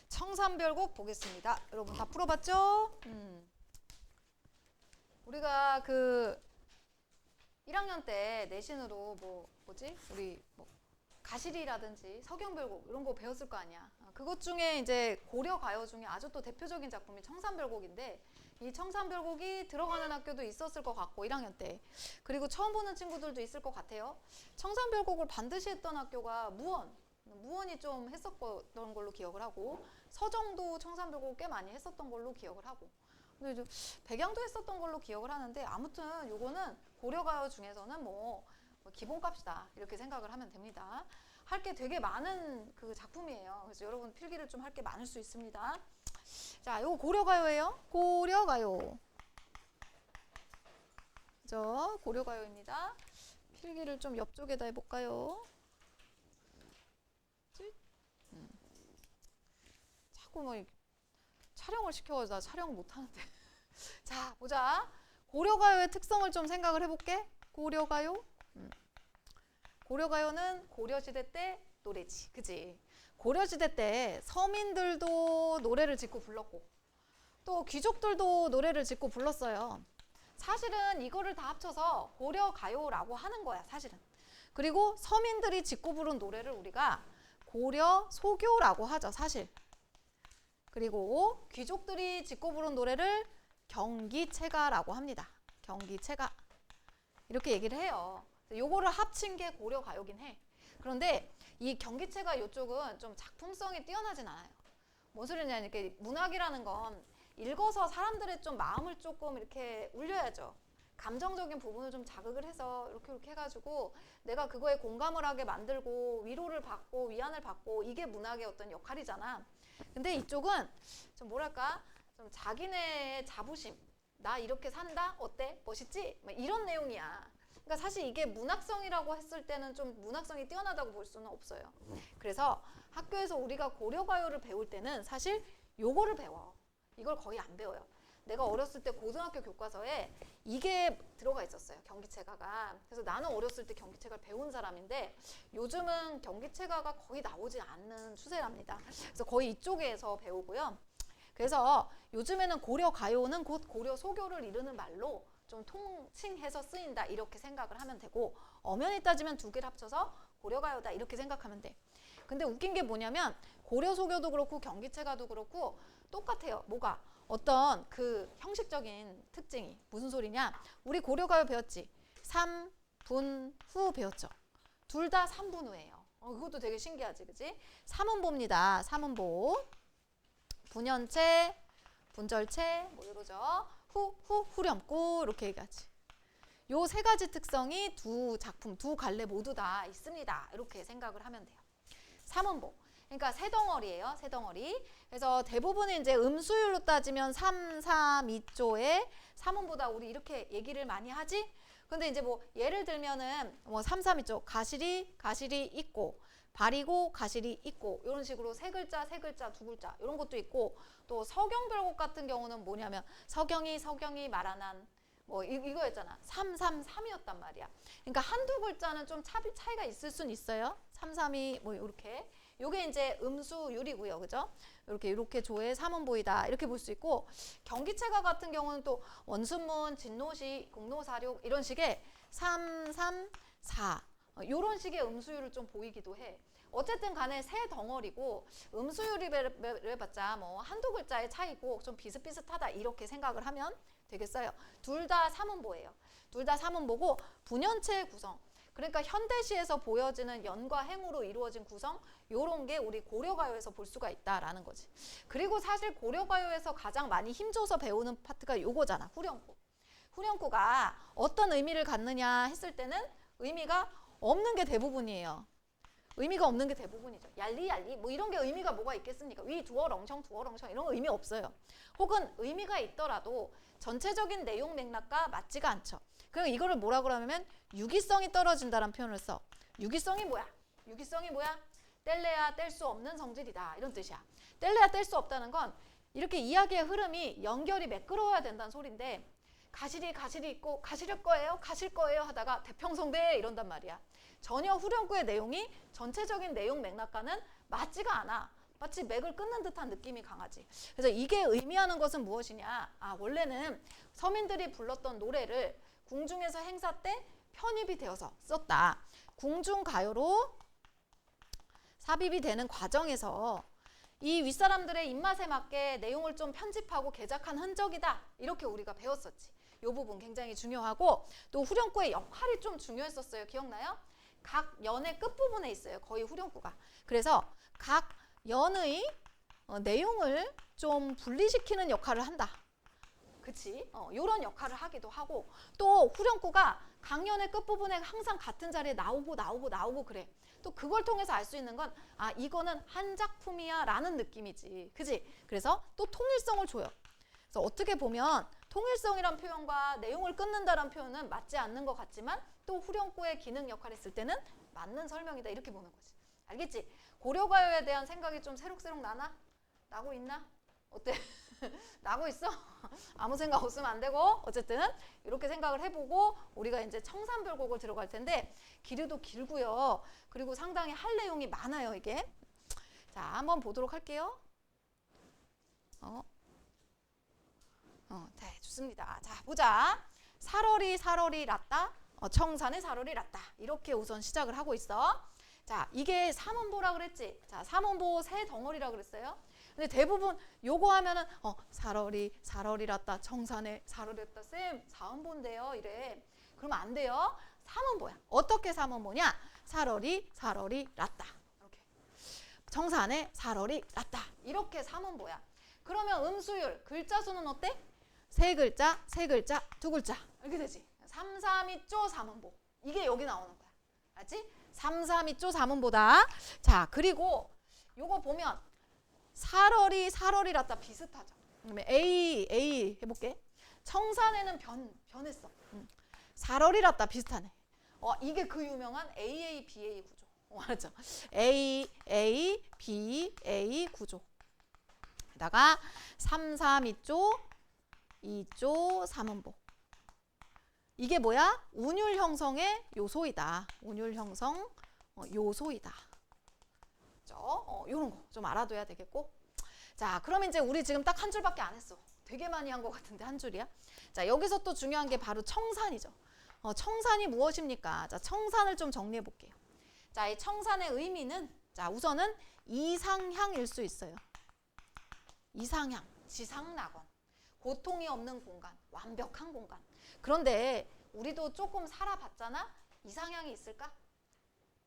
청산별곡 보겠습니다. 여러분 다 풀어봤죠? 우리가 그 1학년 때 내신으로 우리 가시리라든지 서경별곡 이런 거 배웠을 거 아니야. 그것 중에 이제 고려 가요 중에 아주 또 대표적인 작품이 청산별곡인데 이 청산별곡이 들어가는 학교도 있었을 것 같고 1학년 때 그리고 처음 보는 친구들도 있을 것 같아요. 청산별곡을 반드시 했던 학교가 무원이 좀 했었던 걸로 기억을 하고 서정도 청산별곡 꽤 많이 했었던 걸로 기억을 하고 근데 백양도 했었던 걸로 기억을 하는데 아무튼 요거는 고려가요 중에서는 기본값이다 이렇게 생각을 하면 됩니다. 할 게 되게 많은 그 작품이에요. 그래서 여러분 필기를 좀 할 게 많을 수 있습니다. 자, 요거 고려가요예요. 고려가요. 그죠? 고려가요입니다. 필기를 좀 옆쪽에다 해볼까요? 자꾸 촬영을 시켜가지고 나 촬영 못하는데. 자, 보자. 고려가요의 특성을 좀 생각을 해볼게. 고려가요. 고려가요는 고려시대 때 노래지. 그지? 고려시대 때 서민들도 노래를 짓고 불렀고 또 귀족들도 노래를 짓고 불렀어요. 사실은 이거를 다 합쳐서 고려가요라고 하는 거야. 사실은. 그리고 서민들이 짓고 부른 노래를 우리가 고려소교라고 하죠. 사실. 그리고 귀족들이 짓고 부른 노래를 경기체가라고 합니다. 경기체가. 이렇게 얘기를 해요. 요거를 합친 게 고려가요긴 해. 그런데 이 경기체가 요쪽은 좀 작품성이 뛰어나진 않아요. 뭔 소리냐, 이렇게 문학이라는 건 읽어서 사람들의 좀 마음을 조금 이렇게 울려야죠. 감정적인 부분을 좀 자극을 해서 이렇게 해가지고 내가 그거에 공감을 하게 만들고 위로를 받고 위안을 받고 이게 문학의 어떤 역할이잖아. 근데 이쪽은 좀 뭐랄까 좀 자기네의 자부심 나 이렇게 산다? 어때? 멋있지? 이런 내용이야. 그러니까 사실 이게 문학성이라고 했을 때는 좀 문학성이 뛰어나다고 볼 수는 없어요. 그래서 학교에서 우리가 고려가요를 배울 때는 사실 요거를 배워. 이걸 거의 안 배워요. 내가 어렸을 때 고등학교 교과서에 이게 들어가 있었어요. 경기체가가. 그래서 나는 어렸을 때 경기체가를 배운 사람인데 요즘은 경기체가가 거의 나오지 않는 추세랍니다. 그래서 거의 이쪽에서 배우고요. 그래서 요즘에는 고려가요는 곧 고려소교를 이르는 말로 좀 통칭해서 쓰인다 이렇게 생각을 하면 되고 엄연히 따지면 두 개를 합쳐서 고려가요다 이렇게 생각하면 돼. 근데 웃긴 게 뭐냐면 고려소교도 그렇고 경기체가도 그렇고 똑같아요. 뭐가? 어떤 그 형식적인 특징이 무슨 소리냐? 우리 고려가요 배웠지? 3분후 배웠죠. 둘 다 3분 후예요. 그것도 되게 신기하지, 그지? 3음보입니다. 3음보. 분연체, 분절체, 이러죠. 후렴구 이렇게 얘기하지. 요 세 가지 특성이 두 작품, 두 갈래 모두 다 있습니다. 이렇게 생각을 하면 돼요. 3음보. 그러니까 세 덩어리예요. 세 덩어리. 그래서 대부분은 이제 음수율로 따지면 3, 3, 2조에 3음보다 우리 이렇게 얘기를 많이 하지? 근데 이제 예를 들면은 3, 3, 2조 가실이 있고 발이고 가실이 있고 이런 식으로 세 글자, 세 글자, 두 글자 이런 것도 있고 또 서경별곡 같은 경우는 뭐냐면 서경이 말하난 이거였잖아. 3, 3, 3이었단 말이야. 그러니까 한두 글자는 좀 차이가 있을 순 있어요. 3, 3이 이렇게. 요게 이제 음수율이고요. 그죠? 이렇게 조의 3음보이다. 이렇게 볼 수 있고 경기체가 같은 경우는 또 원순문, 진노시, 공노사륙 이런 식의 3, 3, 4 이런 식의 음수율을 좀 보이기도 해. 어쨌든 간에 세 덩어리고 음수율이 해봤자 한두 글자의 차이고 좀 비슷비슷하다 이렇게 생각을 하면 되겠어요. 둘 다 3음보예요. 둘 다 3음보고 분연체의 구성. 그러니까 현대시에서 보여지는 연과 행으로 이루어진 구성 요런 게 우리 고려가요에서 볼 수가 있다라는 거지. 그리고 사실 고려가요에서 가장 많이 힘줘서 배우는 파트가 요거잖아. 후렴구. 후렴구가 어떤 의미를 갖느냐 했을 때는 의미가 없는 게 대부분이에요. 의미가 없는 게 대부분이죠. 얄리얄리 이런 게 의미가 뭐가 있겠습니까? 위 두어렁청 이런 거 의미 없어요. 혹은 의미가 있더라도 전체적인 내용 맥락과 맞지가 않죠. 그럼 이거를 뭐라 그러냐면 유기성이 떨어진다는 표현을 써. 유기성이 뭐야? 뗄래야 뗄 수 없는 성질이다. 이런 뜻이야. 뗄래야 뗄 수 없다는 건 이렇게 이야기의 흐름이 연결이 매끄러워야 된다는 소리인데 가실이 있고 가실 거예요 하다가 대평성대 이런단 말이야. 전혀 후렴구의 내용이 전체적인 내용 맥락과는 맞지가 않아. 마치 맥을 끊는 듯한 느낌이 강하지. 그래서 이게 의미하는 것은 무엇이냐? 원래는 서민들이 불렀던 노래를 궁중에서 행사 때 편입이 되어서 썼다. 궁중가요로 삽입이 되는 과정에서 이 윗사람들의 입맛에 맞게 내용을 좀 편집하고 개작한 흔적이다. 이렇게 우리가 배웠었지. 이 부분 굉장히 중요하고 또 후렴구의 역할이 좀 중요했었어요. 기억나요? 각 연의 끝부분에 있어요. 거의 후렴구가. 그래서 각 연의 내용을 좀 분리시키는 역할을 한다. 그치? 이런 역할을 하기도 하고 또 후렴구가 강연의 끝부분에 항상 같은 자리에 나오고 그래. 또 그걸 통해서 알 수 있는 건 이거는 한 작품이야 라는 느낌이지. 그치? 그래서 또 통일성을 줘요. 그래서 어떻게 보면 통일성이란 표현과 내용을 끊는다란 표현은 맞지 않는 것 같지만 또 후렴구의 기능 역할을 했을 때는 맞는 설명이다. 이렇게 보는 거지. 알겠지? 고려가요에 대한 생각이 좀 새록새록 나나? 나고 있나? 어때? 나고 있어? 아무 생각 없으면 안 되고 어쨌든 이렇게 생각을 해보고 우리가 이제 청산별곡을 들어갈 텐데 길이도 길고요. 그리고 상당히 할 내용이 많아요. 이게. 자, 한번 보도록 할게요. 네, 좋습니다. 자, 보자. 살얼이 났다. 청산의 살얼이 났다. 이렇게 우선 시작을 하고 있어. 자, 이게 삼음보라 그랬지. 자, 삼음보 세 덩어리라 그랬어요. 근데 대부분 요거 하면은 살얼이 났다. 청산의 살얼이 났다. 쌤, 사음보인데요. 이래. 그러면 안 돼요. 삼음보야. 어떻게 삼음보냐? 살얼이 났다. 이렇게. 청산의 살얼이 났다. 이렇게 삼음보야. 그러면 음수율, 글자 수는 어때? 세 글자, 두 글자. 이렇게 되지. 3, 3, 2조, 3음보. 이게 여기 나오는 거야. 알지? 3, 3, 2조, 3음보다. 자, 그리고 요거 보면 살얼이 났다 비슷하죠. 그러면 A 해볼게. 청산에는 변했어. 살얼이 났다 비슷하네. 이게 그 유명한 AA, BA 구조. 알았죠? AA, BA 구조. 다가 3, 3, 2조, 2조, 3음보. 이게 뭐야? 운율 형성의 요소이다. 운율 형성 요소이다. 요런 거 좀 알아둬야 되겠고. 자, 그러면 이제 우리 지금 딱 한 줄밖에 안 했어. 되게 많이 한 것 같은데 한 줄이야. 자, 여기서 또 중요한 게 바로 청산이죠. 청산이 무엇입니까? 자, 청산을 좀 정리해 볼게요. 자, 이 청산의 의미는 자, 우선은 이상향일 수 있어요. 이상향, 지상낙원, 고통이 없는 공간, 완벽한 공간. 그런데 우리도 조금 살아봤잖아? 이상향이 있을까?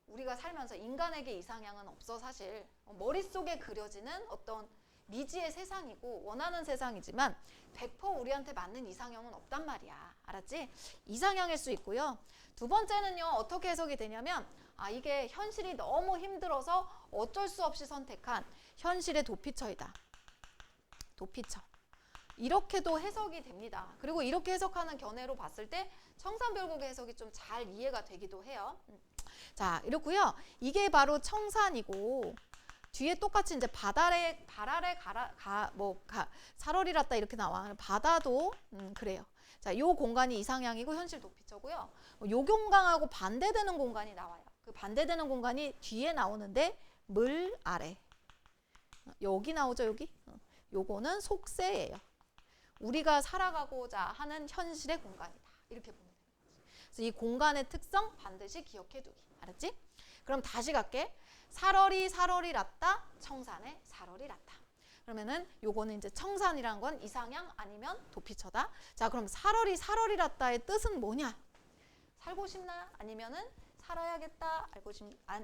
우리가 살면서 인간에게 이상향은 없어 사실. 머릿속에 그려지는 어떤 미지의 세상이고 원하는 세상이지만 100% 우리한테 맞는 이상형은 없단 말이야. 알았지? 이상향일 수 있고요. 두 번째는요. 어떻게 해석이 되냐면 이게 현실이 너무 힘들어서 어쩔 수 없이 선택한 현실의 도피처이다. 도피처. 이렇게도 해석이 됩니다. 그리고 이렇게 해석하는 견해로 봤을 때 청산별곡의 해석이 좀 잘 이해가 되기도 해요. 자, 이렇고요. 이게 바로 청산이고 뒤에 똑같이 이제 살얼이 났다 이렇게 나와. 바다도 그래요. 자, 요 공간이 이상향이고 현실 도피처고요. 요 공간하고 반대되는 공간이 나와요. 그 반대되는 공간이 뒤에 나오는데 물 아래. 여기 나오죠, 여기? 요거는 속세예요. 우리가 살아가고자 하는 현실의 공간이다. 이렇게 보면 되는 거지. 그래서 이 공간의 특성 반드시 기억해 두기. 알았지? 그럼 다시 갈게. 살얼이 났다. 청산의 살얼이 났다. 그러면은 요거는 이제 청산이란 건 이상향 아니면 도피처다. 자, 그럼 살얼이 났다의 뜻은 뭐냐? 살고 싶나? 아니면은 살아야겠다.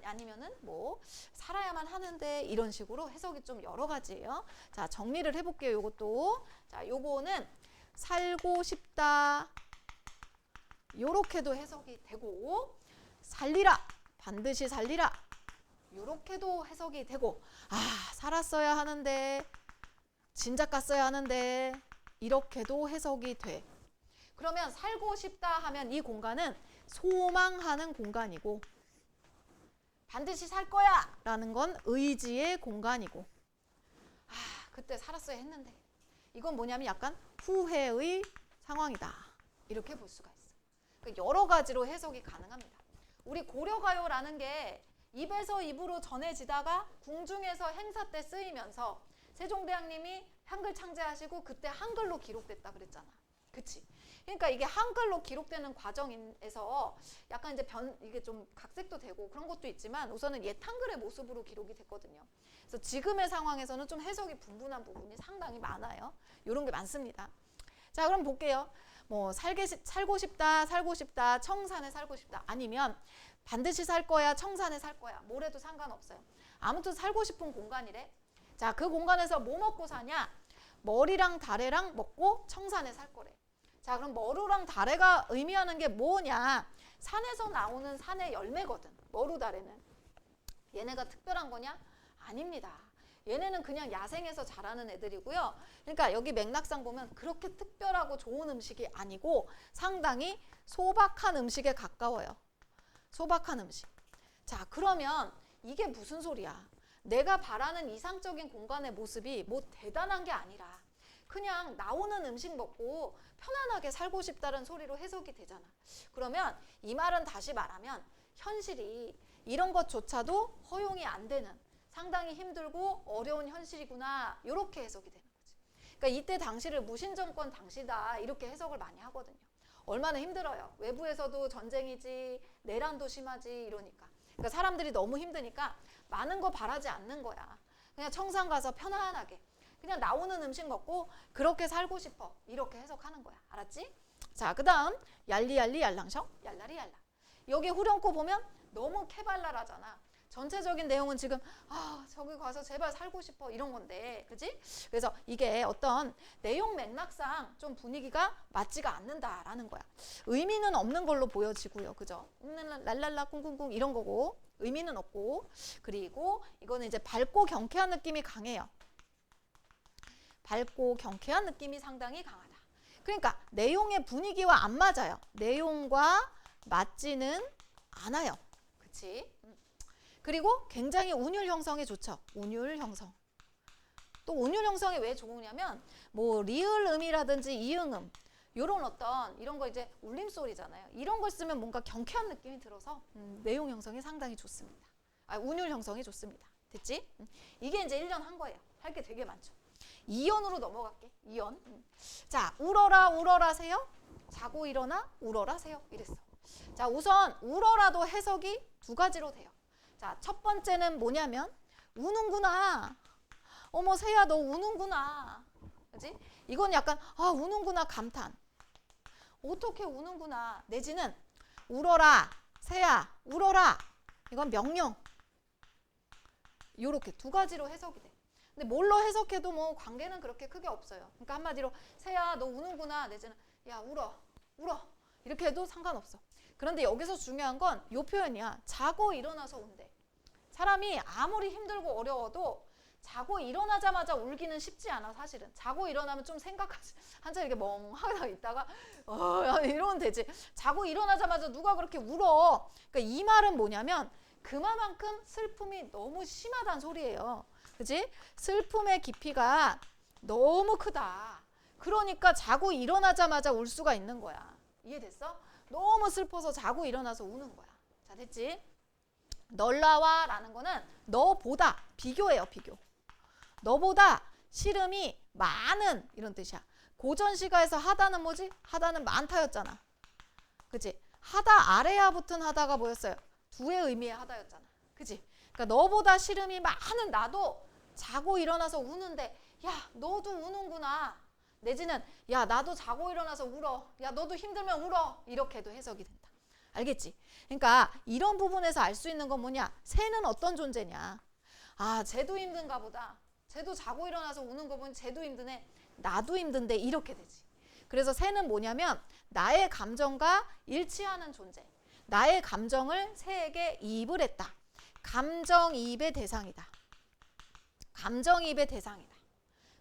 아니면은 뭐 살아야만 하는데 이런 식으로 해석이 좀 여러 가지예요. 자, 정리를 해볼게요. 요것도. 자, 요거는 살고 싶다. 요렇게도 해석이 되고 살리라. 반드시 살리라. 요렇게도 해석이 되고 살았어야 하는데 진작 갔어야 하는데 이렇게도 해석이 돼. 그러면 살고 싶다 하면 이 공간은 소망하는 공간이고 반드시 살 거야 라는 건 의지의 공간이고 그때 살았어야 했는데 이건 뭐냐면 약간 후회의 상황이다. 이렇게 볼 수가 있어. 여러 가지로 해석이 가능합니다. 우리 고려가요라는 게 입에서 입으로 전해지다가 궁중에서 행사 때 쓰이면서 세종대왕님이 한글 창제하시고 그때 한글로 기록됐다 그랬잖아. 그치? 그러니까 이게 한글로 기록되는 과정에서 약간 이제 이게 좀 각색도 되고 그런 것도 있지만 우선은 옛 한글의 모습으로 기록이 됐거든요. 그래서 지금의 상황에서는 좀 해석이 분분한 부분이 상당히 많아요. 이런 게 많습니다. 자, 그럼 볼게요. 뭐 살고 싶다, 청산에 살고 싶다. 아니면 반드시 살 거야, 청산에 살 거야. 뭐래도 상관없어요. 아무튼 살고 싶은 공간이래. 자, 그 공간에서 뭐 먹고 사냐? 머리랑 다래랑 먹고 청산에 살 거래. 자, 그럼 머루랑 다래가 의미하는 게 뭐냐? 산에서 나오는 산의 열매거든. 머루 다래는. 얘네가 특별한 거냐? 아닙니다. 얘네는 그냥 야생에서 자라는 애들이고요. 그러니까 여기 맥락상 보면 그렇게 특별하고 좋은 음식이 아니고 상당히 소박한 음식에 가까워요. 소박한 음식. 자, 그러면 이게 무슨 소리야? 내가 바라는 이상적인 공간의 모습이 뭐 대단한 게 아니라 그냥 나오는 음식 먹고 편안하게 살고 싶다는 소리로 해석이 되잖아. 그러면 이 말은 다시 말하면 현실이 이런 것조차도 허용이 안 되는 상당히 힘들고 어려운 현실이구나 이렇게 해석이 되는 거지. 그러니까 이때 당시를 무신정권 당시다 이렇게 해석을 많이 하거든요. 얼마나 힘들어요. 외부에서도 전쟁이지 내란도 심하지 이러니까. 그러니까 사람들이 너무 힘드니까 많은 거 바라지 않는 거야. 그냥 청산 가서 편안하게 그냥 나오는 음식 먹고 그렇게 살고 싶어. 이렇게 해석하는 거야. 알았지? 자, 그 다음 얄리얄리 얄랑셔 얄라리 얄라. 여기 후렴구 보면 너무 캐발랄하잖아. 전체적인 내용은 지금 저기 가서 제발 살고 싶어 이런 건데, 그지? 그래서 이게 어떤 내용 맥락상 좀 분위기가 맞지가 않는다라는 거야. 의미는 없는 걸로 보여지고요, 그죠? 랄랄라 꿍꿍꿍 이런 거고 의미는 없고, 그리고 이거는 이제 밝고 경쾌한 느낌이 강해요. 밝고 경쾌한 느낌이 상당히 강하다. 그러니까 내용의 분위기와 안 맞아요. 내용과 맞지는 않아요. 그치? 그리고 굉장히 운율 형성에 좋죠. 운율 형성. 또 운율 형성이 왜 좋으냐면 뭐 리을 음이라든지 이응음 요런 어떤 이런 거 이제 울림소리잖아요. 이런 걸 쓰면 뭔가 경쾌한 느낌이 들어서 내용 형성이 상당히 좋습니다. 운율 형성이 좋습니다. 됐지? 이게 이제 1년 한 거예요. 할 게 되게 많죠. 2연으로 넘어갈게. 2연. 자, 울어라 울어라세요. 자고 일어나 울어라세요. 이랬어. 자, 우선 울어라도 해석이 두 가지로 돼요. 자, 첫 번째는 뭐냐면 우는구나. 어머 새야 너 우는구나. 그지? 이건 약간 우는구나 감탄. 어떻게 우는구나. 내지는 울어라 새야 울어라. 이건 명령. 요렇게 두 가지로 해석이 돼. 근데 뭘로 해석해도 뭐 관계는 그렇게 크게 없어요. 그러니까 한마디로 새야 너 우는구나. 내지는 야 울어 이렇게 해도 상관없어. 그런데 여기서 중요한 건 요 표현이야. 자고 일어나서 운대. 사람이 아무리 힘들고 어려워도 자고 일어나자마자 울기는 쉽지 않아. 사실은 자고 일어나면 좀 생각하지 한참 이렇게 멍하게 있다가 이러면 되지. 자고 일어나자마자 누가 그렇게 울어. 그러니까 이 말은 뭐냐면 그만큼 슬픔이 너무 심하다는 소리예요. 그치? 슬픔의 깊이가 너무 크다. 그러니까 자고 일어나자마자 울 수가 있는 거야. 이해됐어? 너무 슬퍼서 자고 일어나서 우는 거야. 자, 됐지? 널라와 라는 거는 너보다 비교예요. 비교. 너보다 시름이 많은 이런 뜻이야. 고전시가에서 하다는 뭐지? 하다는 많다였잖아. 그치? 하다 아래야 붙은 하다가 뭐였어요? 두의 의미의 하다였잖아. 그치? 그러니까 너보다 시름이 많은 나도 자고 일어나서 우는데 야 너도 우는구나. 내지는 야 나도 자고 일어나서 울어. 야 너도 힘들면 울어. 이렇게도 해석이 된다. 알겠지? 그러니까 이런 부분에서 알 수 있는 건 뭐냐? 새는 어떤 존재냐? 쟤도 힘든가 보다. 쟤도 자고 일어나서 우는 거 보니 쟤도 힘드네. 나도 힘든데 이렇게 되지. 그래서 새는 뭐냐면 나의 감정과 일치하는 존재. 나의 감정을 새에게 이입을 했다. 감정이입의 대상이다. 감정이입의 대상이다.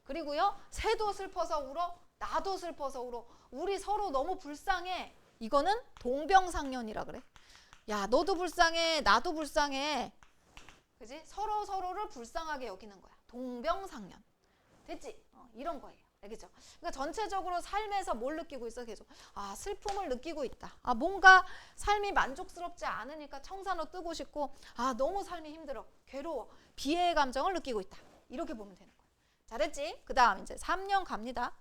그리고요, 새도 슬퍼서 울어, 나도 슬퍼서 울어. 우리 서로 너무 불쌍해. 이거는 동병상련이라 그래. 야, 너도 불쌍해, 나도 불쌍해. 그지? 서로를 불쌍하게 여기는 거야. 동병상련. 됐지? 이런 거예요. 알겠죠? 그러니까 전체적으로 삶에서 뭘 느끼고 있어? 계속 아, 슬픔을 느끼고 있다. 아, 뭔가 삶이 만족스럽지 않으니까 청산호 뜨고 싶고, 아, 너무 삶이 힘들어, 괴로워, 비애의 감정을 느끼고 있다. 이렇게 보면 되는 거야. 잘했지? 그 다음 이제 3년 갑니다.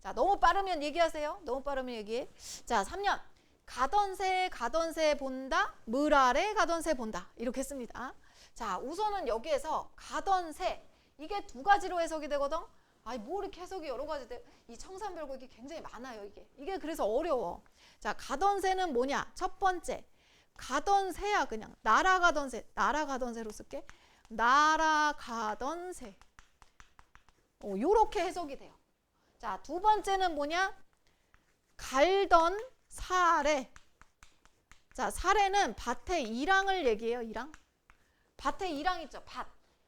자, 너무 빠르면 얘기하세요. 너무 빠르면 얘기해. 자, 3년. 가던 새 본다, 물 아래 가던 새 본다. 이렇게 했습니다. 자, 우선은 여기에서 가던 새, 이게 두 가지로 해석이 되거든. 아니, 뭐 이렇게 해석이 여러 가지 돼. 이 청산별곡이 굉장히 많아요, 이게 그래서 어려워. 자, 가던 새는 뭐냐? 첫 번째, 가던 새야. 그냥 날아가던 새로 쓸게. 날아가던 새. 요렇게 해석이 돼요. 자, 두 번째는 뭐냐? 갈던 사래. 자, 사래는 밭의 일항을 얘기해요. 일항. 밭의 일항 있죠.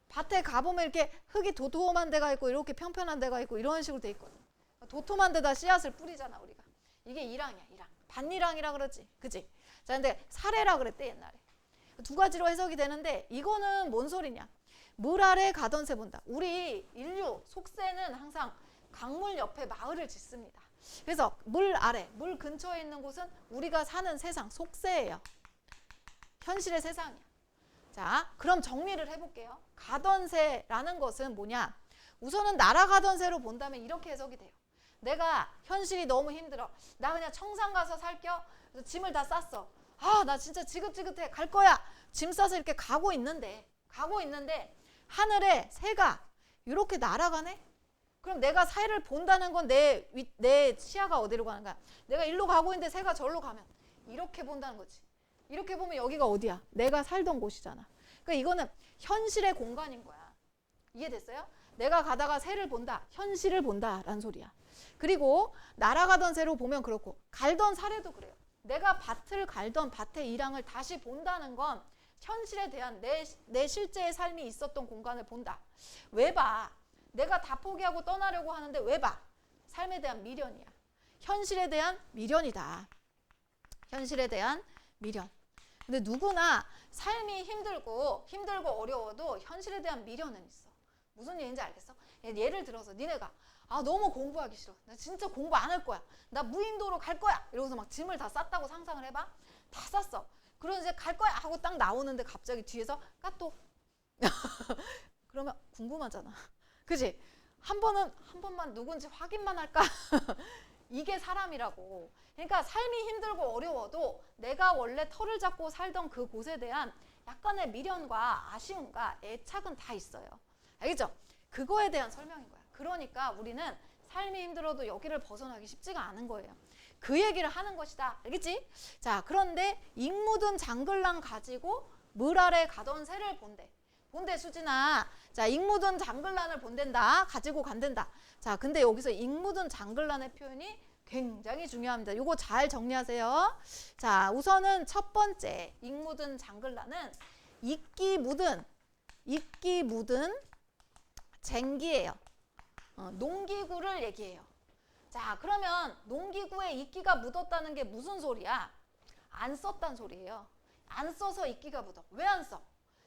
밭에 가보면 이렇게 흙이 도톰한 데가 있고 이렇게 평평한 데가 있고 이런 식으로 돼 있거든. 도톰한 데다 씨앗을 뿌리잖아, 우리가. 이게 일항이야, 일항. 밭일항이라 그러지, 그지? 자, 근데 사래라 그랬대, 옛날에. 두 가지로 해석이 되는데, 이거는 뭔 소리냐? 물 아래 가던 새 본다. 우리 인류 속새는 항상 강물 옆에 마을을 짓습니다. 그래서 물 아래, 물 근처에 있는 곳은 우리가 사는 세상, 속새예요. 현실의 세상이야. 자, 그럼 정리를 해볼게요. 가던 새라는 것은 뭐냐? 우선은 날아가던 새로 본다면 이렇게 해석이 돼요. 내가 현실이 너무 힘들어. 나 그냥 청산 가서 살게요. 그래서 짐을 다 쌌어. 아, 나 진짜 지긋지긋해. 갈 거야. 짐 싸서 이렇게 가고 있는데 하늘에 새가 이렇게 날아가네? 그럼 내가 새를 본다는 건 내 시야가 어디로 가는 거야? 내가 일로 가고 있는데 새가 절로 가면 이렇게 본다는 거지. 이렇게 보면 여기가 어디야? 내가 살던 곳이잖아. 그러니까 이거는 현실의 공간인 거야. 이해됐어요? 내가 가다가 새를 본다, 현실을 본다라는 소리야. 그리고 날아가던 새로 보면 그렇고, 갈던 사례도 그래요. 내가 밭을 갈던 밭의 일항을 다시 본다는 건 현실에 대한 내 실제의 삶이 있었던 공간을 본다. 왜 봐? 내가 다 포기하고 떠나려고 하는데 왜 봐? 삶에 대한 미련이야. 현실에 대한 미련이다. 현실에 대한 미련. 근데 누구나 삶이 힘들고 어려워도 현실에 대한 미련은 있어. 무슨 얘기인지 알겠어? 예를 들어서 니네가 아, 너무 공부하기 싫어. 나 진짜 공부 안 할 거야. 나 무인도로 갈 거야. 이러고서 막 짐을 다 쌌다고 상상을 해봐. 다 쌌어. 그러고 이제 갈 거야 하고 딱 나오는데 갑자기 뒤에서 까똑. 그러면 궁금하잖아. 그지? 한 번만 누군지 확인만 할까? 이게 사람이라고. 그러니까 삶이 힘들고 어려워도 내가 원래 터를 잡고 살던 그 곳에 대한 약간의 미련과 아쉬움과 애착은 다 있어요. 알겠죠? 그거에 대한 설명인 거야. 그러니까 우리는 삶이 힘들어도 여기를 벗어나기 쉽지가 않은 거예요. 그 얘기를 하는 것이다. 알겠지? 자, 그런데 잉 묻은 장글랑 가지고 물 아래 가던 새를 본대. 수진아. 자, 잉 묻은 장글란을 본댄다. 가지고 간댄다. 자, 근데 여기서 잉 묻은 장글란의 표현이 굉장히 중요합니다. 이거 잘 정리하세요. 자, 우선은 첫 번째 잉 묻은 장글란은 이끼 묻은 쟁기예요. 농기구를 얘기해요. 자, 그러면 농기구에 이끼가 묻었다는 게 무슨 소리야? 안 썼단 소리예요. 안 써서 이끼가 묻어. 왜 안 써?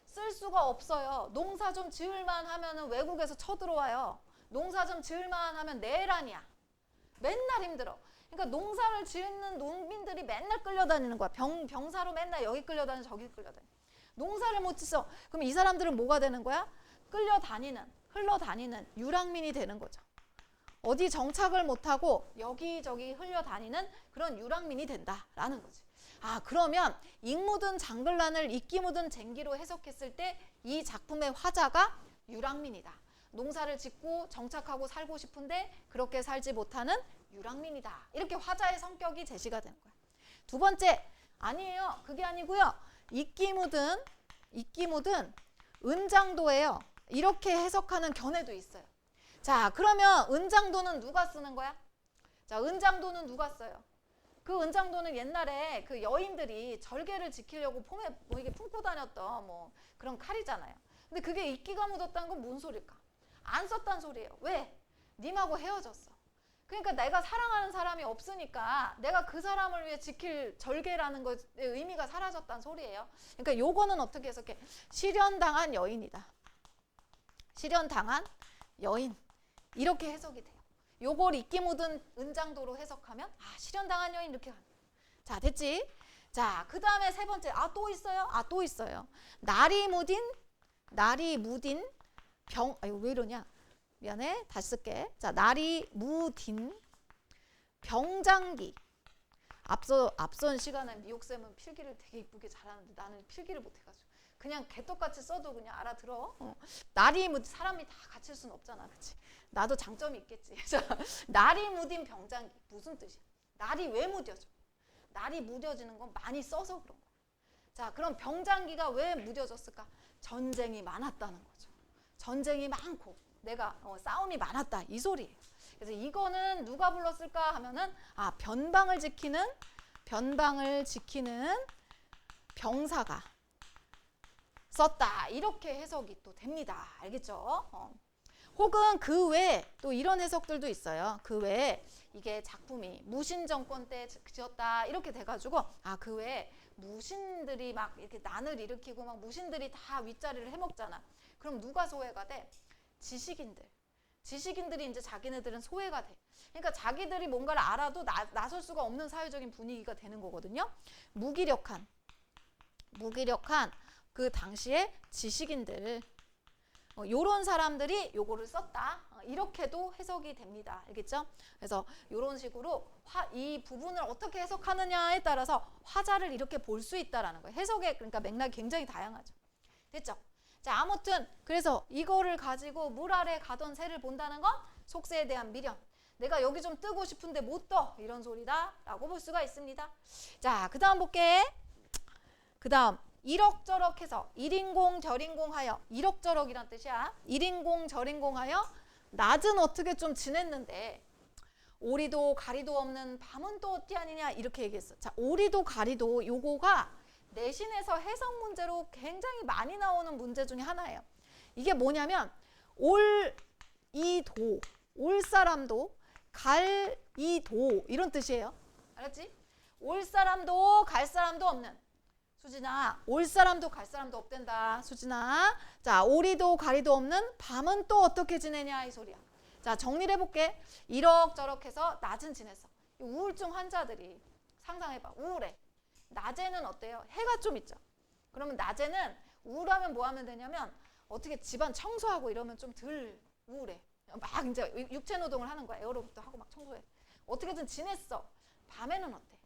쓸 수가 없어요. 농사 좀 지을만 하면은 외국에서 쳐들어와요. 농사 좀 지을만 하면 내일 아니야. 맨날 힘들어. 그러니까 농사를 짓는 농민들이 맨날 끌려다니는 거야. 병사로 맨날 여기 끌려다니고 저기 끌려다니고. 농사를 못 짓어. 그럼 이 사람들은 뭐가 되는 거야? 흘러다니는 유랑민이 되는 거죠. 어디 정착을 못하고 여기저기 흘려다니는 그런 유랑민이 된다라는 거지. 아, 그러면 잉 묻은 장글란을 이끼 묻은 쟁기로 해석했을 때 이 작품의 화자가 유랑민이다. 농사를 짓고 정착하고 살고 싶은데 그렇게 살지 못하는 유랑민이다. 이렇게 화자의 성격이 제시가 되는 거야. 두 번째, 아니에요. 그게 아니고요. 이끼 묻은 은장도예요. 이렇게 해석하는 견해도 있어요. 자, 그러면 은장도는 누가 쓰는 거야? 자, 은장도는 누가 써요? 그 은장도는 옛날에 그 여인들이 절개를 지키려고 폼에 뭐 이게 품고 다녔던 뭐 그런 칼이잖아요. 근데 그게 이끼가 묻었다는 건 뭔 소리일까? 안 썼단 소리예요. 왜? 님하고 헤어졌어. 그러니까 내가 사랑하는 사람이 없으니까 내가 그 사람을 위해 지킬 절개라는 것의 의미가 사라졌단 소리예요. 그러니까 요거는 어떻게 해석해? 실현당한 여인이다. 실현당한 여인. 이렇게 해석이 돼요. 요걸 이끼 묻은 은장도로 해석하면 아 실현당한 여인 이렇게 가는 거야. 자 됐지? 자 그 다음에 세 번째 아 또 있어요? 아 또 있어요. 날이 무딘 아이고 왜 이러냐 미안해 다시 쓸게. 자 날이 무딘 병장기. 앞선 시간에 미옥쌤은 필기를 되게 이쁘게 잘하는데 나는 필기를 못해가지고 그냥 개떡같이 써도 그냥 알아들어. 날이 무딘 사람이 다 갇힐 수는 없잖아, 그치? 나도 장점이 있겠지. 날이 무딘 병장기 무슨 뜻이야? 날이 왜 무뎌져? 날이 무뎌지는 건 많이 써서 그런 거야. 자, 그럼 병장기가 왜 무뎌졌을까? 전쟁이 많았다는 거죠. 전쟁이 많고 내가 싸움이 많았다 이 소리예요. 그래서 이거는 누가 불렀을까 하면은 아 변방을 지키는 병사가 썼다 이렇게 해석이 또 됩니다. 알겠죠? 혹은 그 외에 또 이런 해석들도 있어요. 그 외에 이게 작품이 무신 정권 때 지었다 이렇게 돼가지고 아 그 외에 무신들이 막 이렇게 난을 일으키고 막 무신들이 다 윗자리를 해먹잖아. 그럼 누가 소외가 돼? 지식인들이 이제 자기네들은 소외가 돼. 그러니까 자기들이 뭔가를 알아도 나설 수가 없는 사회적인 분위기가 되는 거거든요. 무기력한 그 당시에 지식인들 요런 사람들이 요거를 썼다. 이렇게도 해석이 됩니다. 알겠죠? 그래서 요런 식으로 이 부분을 어떻게 해석하느냐에 따라서 화자를 이렇게 볼 수 있다라는 거예요. 해석의 그러니까 맥락이 굉장히 다양하죠. 됐죠? 자, 아무튼 그래서 이거를 가지고 물 아래 가던 새를 본다는 건 속세에 대한 미련. 내가 여기 좀 뜨고 싶은데 못 떠. 이런 소리다라고 볼 수가 있습니다. 자, 그 다음 볼게. 그 다음 이럭저럭 해서 일인공 절인공하여 이럭저럭이란 뜻이야. 일인공 절인공하여 낮은 어떻게 좀 지냈는데 오리도 가리도 없는 밤은 또 어찌하느냐 이렇게 얘기했어. 자, 오리도 가리도 요거가 내신에서 해석 문제로 굉장히 많이 나오는 문제 중에 하나예요. 이게 뭐냐면 올 사람도 갈 이 도 이런 뜻이에요. 알았지? 올 사람도 갈 사람도 없는 수진아, 올 사람도 갈 사람도 없댄다. 수진아. 자, 오리도 가리도 없는 밤은 또 어떻게 지내냐 이 소리야. 자, 정리를 해볼게. 이럭저럭 해서 낮은 지냈어. 우울증 환자들이 상상해봐. 우울해. 낮에는 어때요? 해가 좀 있죠. 그러면 낮에는 우울하면 뭐 하면 되냐면 어떻게 집안 청소하고 이러면 좀 덜 우울해. 막 이제 육체 노동을 하는 거야. 에어로빅도 하고 막 청소해. 어떻게든 지냈어. 밤에는 어때?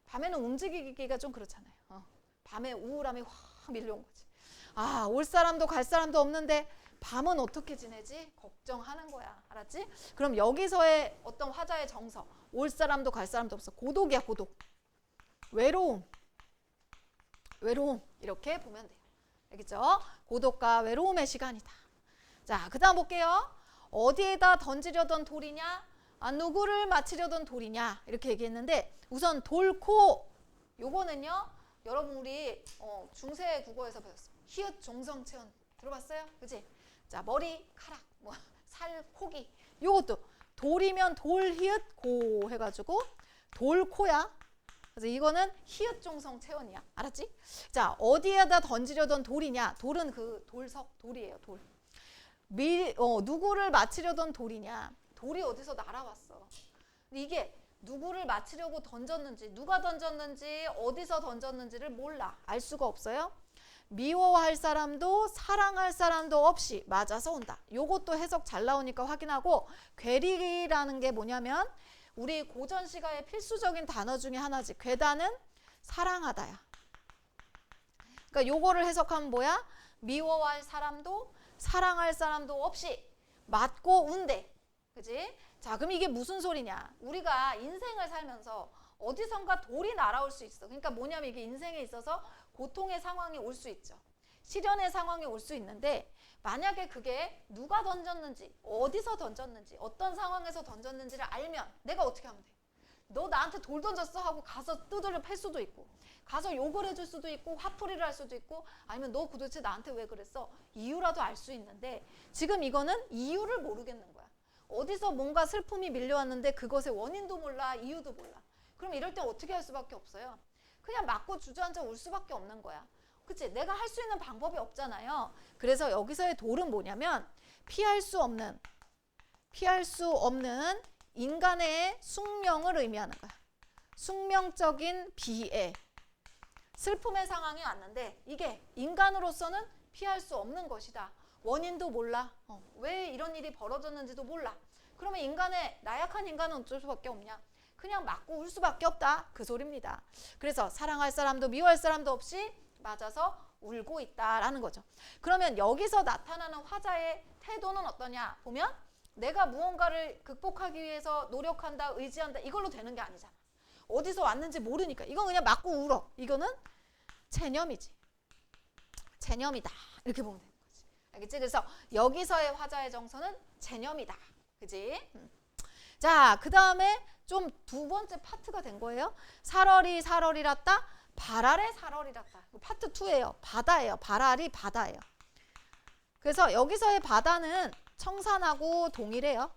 밤에는 움직이기가 좀 그렇잖아요. 밤에 우울함이 확 밀려온 거지. 아, 올 사람도 갈 사람도 없는데 밤은 어떻게 지내지? 걱정하는 거야. 알았지? 그럼 여기서의 어떤 화자의 정서. 올 사람도 갈 사람도 없어. 고독이야, 고독. 외로움. 이렇게 보면 돼요. 알겠죠? 고독과 외로움의 시간이다. 자, 그 다음 볼게요. 어디에다 던지려던 돌이냐? 아, 누구를 맞히려던 돌이냐? 이렇게 얘기했는데 우선 돌코 요거는요. 여러분 우리 중세 국어에서 배웠어. 히읗 종성 체언 들어봤어요? 그치? 자, 머리카락, 뭐 살, 코기 요것도 돌이면 돌, 히읗, 고 해가지고 돌코야. 그래서 이거는 히읗 종성 체언이야. 알았지? 자, 어디에다 던지려던 돌이냐? 돌은 그 돌석, 돌이에요. 돌. 누구를 맞히려던 돌이냐? 돌이 어디서 날아왔어. 근데 이게 누구를 맞히려고 던졌는지, 누가 던졌는지, 어디서 던졌는지를 몰라. 알 수가 없어요. 미워할 사람도 사랑할 사람도 없이 맞아서 온다. 요것도 해석 잘 나오니까 확인하고 괴리라는 게 뭐냐면 우리 고전 시가의 필수적인 단어 중에 하나지. 괴다는 사랑하다야. 그러니까 요거를 해석하면 뭐야? 미워할 사람도 사랑할 사람도 없이 맞고 운대. 그지? 자, 그럼 이게 무슨 소리냐? 우리가 인생을 살면서 어디선가 돌이 날아올 수 있어. 그러니까 뭐냐면 이게 인생에 있어서 고통의 상황이 올 수 있죠. 시련의 상황이 올 수 있는데 만약에 그게 누가 던졌는지, 어디서 던졌는지, 어떤 상황에서 던졌는지를 알면 내가 어떻게 하면 돼? 너 나한테 돌 던졌어? 하고 가서 두드려 팰 수도 있고 가서 욕을 해줄 수도 있고 화풀이를 할 수도 있고 아니면 너 도대체 나한테 왜 그랬어? 이유라도 알 수 있는데 지금 이거는 이유를 모르겠는 거야. 어디서 뭔가 슬픔이 밀려왔는데 그것의 원인도 몰라, 이유도 몰라. 그럼 이럴 때 어떻게 할 수밖에 없어요? 그냥 맞고 주저앉아 울 수밖에 없는 거야. 그치? 내가 할 수 있는 방법이 없잖아요. 그래서 여기서의 돌은 뭐냐면 피할 수 없는 인간의 숙명을 의미하는 거야. 숙명적인 비애. 슬픔의 상황이 왔는데 이게 인간으로서는 피할 수 없는 것이다. 원인도 몰라. 왜 이런 일이 벌어졌는지도 몰라. 그러면 나약한 인간은 어쩔 수밖에 없냐? 그냥 맞고 울 수밖에 없다. 그 소리입니다. 그래서 사랑할 사람도 미워할 사람도 없이 맞아서 울고 있다라는 거죠. 그러면 여기서 나타나는 화자의 태도는 어떠냐? 보면 내가 무언가를 극복하기 위해서 노력한다, 의지한다 이걸로 되는 게 아니잖아. 어디서 왔는지 모르니까 이건 그냥 맞고 울어. 이거는 체념이지. 체념이다. 이렇게 보면 되는 거지. 알겠지? 그래서 여기서의 화자의 정서는 체념이다. 그지? 자, 그 다음에 좀 두 번째 파트가 된 거예요. 살얼이 살얼이랐다. 발알에 살얼이랐다. 파트 2예요. 바다예요. 발알이 바다예요. 그래서 여기서의 바다는 청산하고 동일해요.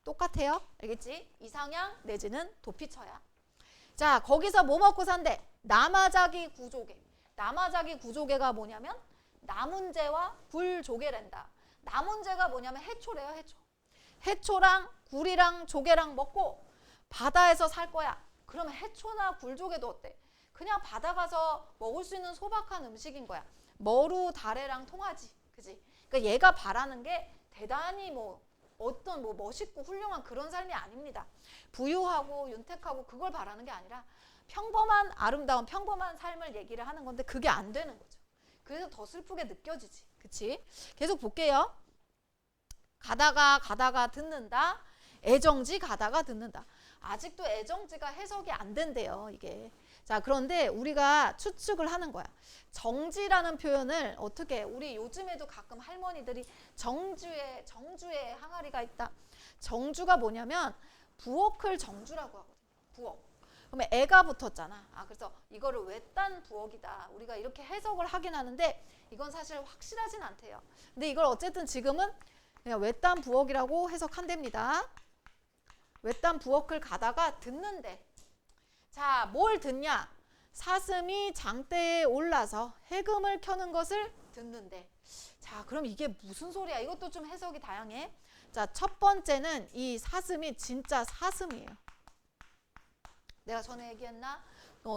똑같아요. 알겠지? 이상향 내지는 도피처야. 자, 거기서 뭐 먹고 산대? 나마자기 구조개. 나마자기 구조개가 뭐냐면 나문재와 굴조개란다. 나문재가 뭐냐면 해초래요. 해초. 해초랑 굴이랑 조개랑 먹고 바다에서 살 거야. 그러면 해초나 굴조개도 어때? 그냥 바다 가서 먹을 수 있는 소박한 음식인 거야. 머루, 다래랑 통하지. 그지? 그러니까 얘가 바라는 게 대단히 어떤 멋있고 훌륭한 그런 삶이 아닙니다. 부유하고 윤택하고 그걸 바라는 게 아니라 평범한 아름다운 평범한 삶을 얘기를 하는 건데 그게 안 되는 거죠. 그래서 더 슬프게 느껴지지. 그치? 계속 볼게요. 가다가 듣는다. 애정지 가다가 듣는다. 아직도 애정지가 해석이 안 된대요. 이게. 자, 그런데 우리가 추측을 하는 거야. 정지라는 표현을 어떻게 해? 우리 요즘에도 가끔 할머니들이 정주에 항아리가 있다. 정주가 뭐냐면 부엌을 정주라고 하거든요. 부엌. 그러면 애가 붙었잖아. 그래서 이거를 외딴 부엌이다. 우리가 이렇게 해석을 하긴 하는데 이건 사실 확실하진 않대요. 근데 이걸 어쨌든 지금은 그냥 외딴 부엌이라고 해석한답니다. 외딴 부엌을 가다가 듣는데 자, 뭘 듣냐? 사슴이 장대에 올라서 해금을 켜는 것을 듣는데 자, 그럼 이게 무슨 소리야? 이것도 좀 해석이 다양해. 자, 첫 번째는 이 사슴이 진짜 사슴이에요. 내가 전에 얘기했나?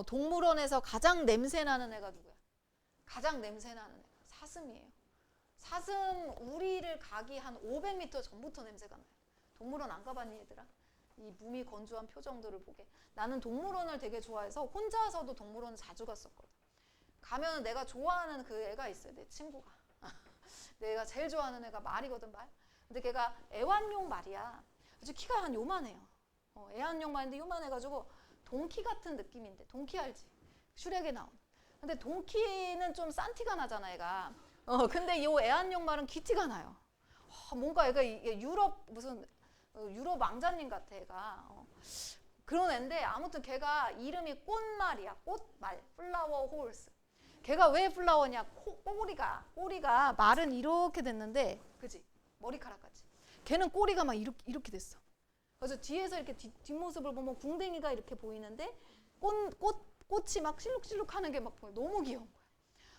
동물원에서 가장 냄새나는 애가 누구야? 가장 냄새나는 애가 사슴이에요. 사슴 우리를 가기 한 500m 전부터 냄새가 나요. 동물원 안 가봤니 얘들아? 이 무미 건조한 표정들을 보게. 나는 동물원을 되게 좋아해서 혼자서도 동물원 자주 갔었거든. 가면 내가 좋아하는 그 애가 있어요. 내 친구가. 내가 제일 좋아하는 애가 말이거든, 말. 근데 걔가 애완용 말이야. 아주 키가 한 요만해요. 애완용 말인데 요만해가지고 동키 같은 느낌인데. 동키 알지? 슈렉에 나온. 근데 동키는 좀 싼 티가 나잖아, 애가. 근데 요 애완용 말은 귀티가 나요. 뭔가 애가 유럽 유럽 왕자님 같아, 애가. 그런 애인데 아무튼 걔가 이름이 꽃말이야. 꽃말. 플라워 홀스. 걔가 왜 플라워냐? 꼬리가 말은 이렇게 됐는데, 그지? 머리카락같이. 걔는 꼬리가 막 이렇게 됐어. 그래서 뒤에서 이렇게 뒷모습을 보면 궁뎅이가 이렇게 보이는데 꽃이 막 실룩실룩하는 게 막 보여. 너무 귀여운 거야.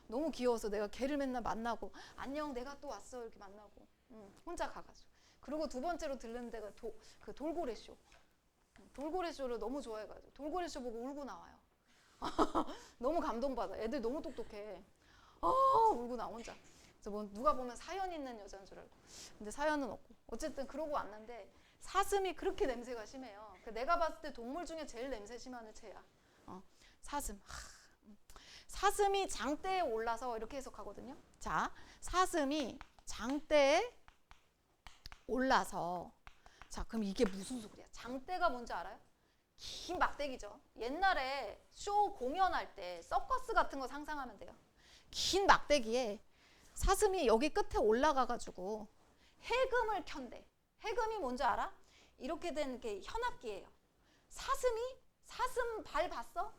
너무 귀여워서 내가 걔를 맨날 만나고 안녕 내가 또 왔어 이렇게 만나고 혼자 가가지고. 그리고 두 번째로 들르는 데가 그 돌고래쇼. 돌고래쇼를 너무 좋아해가지고 돌고래쇼 보고 울고 나와요. 너무 감동받아. 애들 너무 똑똑해. 울고 나 혼자. 그래서 누가 보면 사연 있는 여자인 줄 알고. 근데 사연은 없고. 어쨌든 그러고 왔는데 사슴이 그렇게 냄새가 심해요. 내가 봤을 때 동물 중에 제일 냄새 심한 채야. 사슴. 사슴이 장대에 올라서 이렇게 해석하거든요. 자, 사슴이 장대에 올라서 자, 그럼 이게 무슨 소리야? 장대가 뭔지 알아요? 긴 막대기죠. 옛날에 쇼 공연할 때 서커스 같은 거 상상하면 돼요. 긴 막대기에 사슴이 여기 끝에 올라가가지고 해금을 켠대. 해금이 뭔지 알아? 이렇게 된 게 현악기예요. 사슴 발 봤어?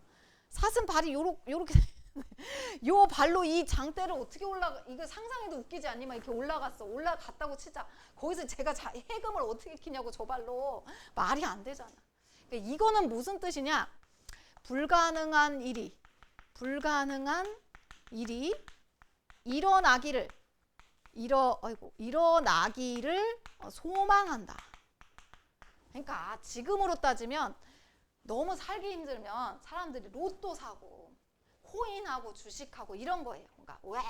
사슴 발이 요렇게 요 발로 이 장대를 어떻게 이거 상상해도 웃기지 않니? 막 이렇게 올라갔다고 치자. 거기서 제가 해금을 어떻게 키냐고 저 발로. 말이 안 되잖아. 그러니까 이거는 무슨 뜻이냐? 불가능한 일이 일어나기를 소망한다. 그러니까 지금으로 따지면 너무 살기 힘들면 사람들이 로또 사고 코인하고 주식하고 이런 거예요. 그러니까 왜?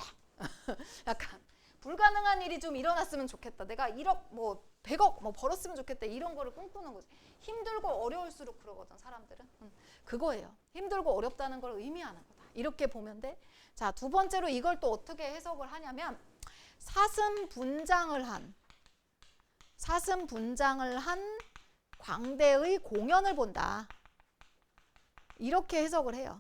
약간 불가능한 일이 좀 일어났으면 좋겠다. 내가 1억 뭐 100억 뭐 벌었으면 좋겠다. 이런 거를 꿈꾸는 거지. 힘들고 어려울수록 그러거든 사람들은. 그거예요. 힘들고 어렵다는 걸 의미하는 거다. 이렇게 보면 돼. 자, 두 번째로 이걸 또 어떻게 해석을 하냐면 사슴 분장을 한 광대의 공연을 본다. 이렇게 해석을 해요.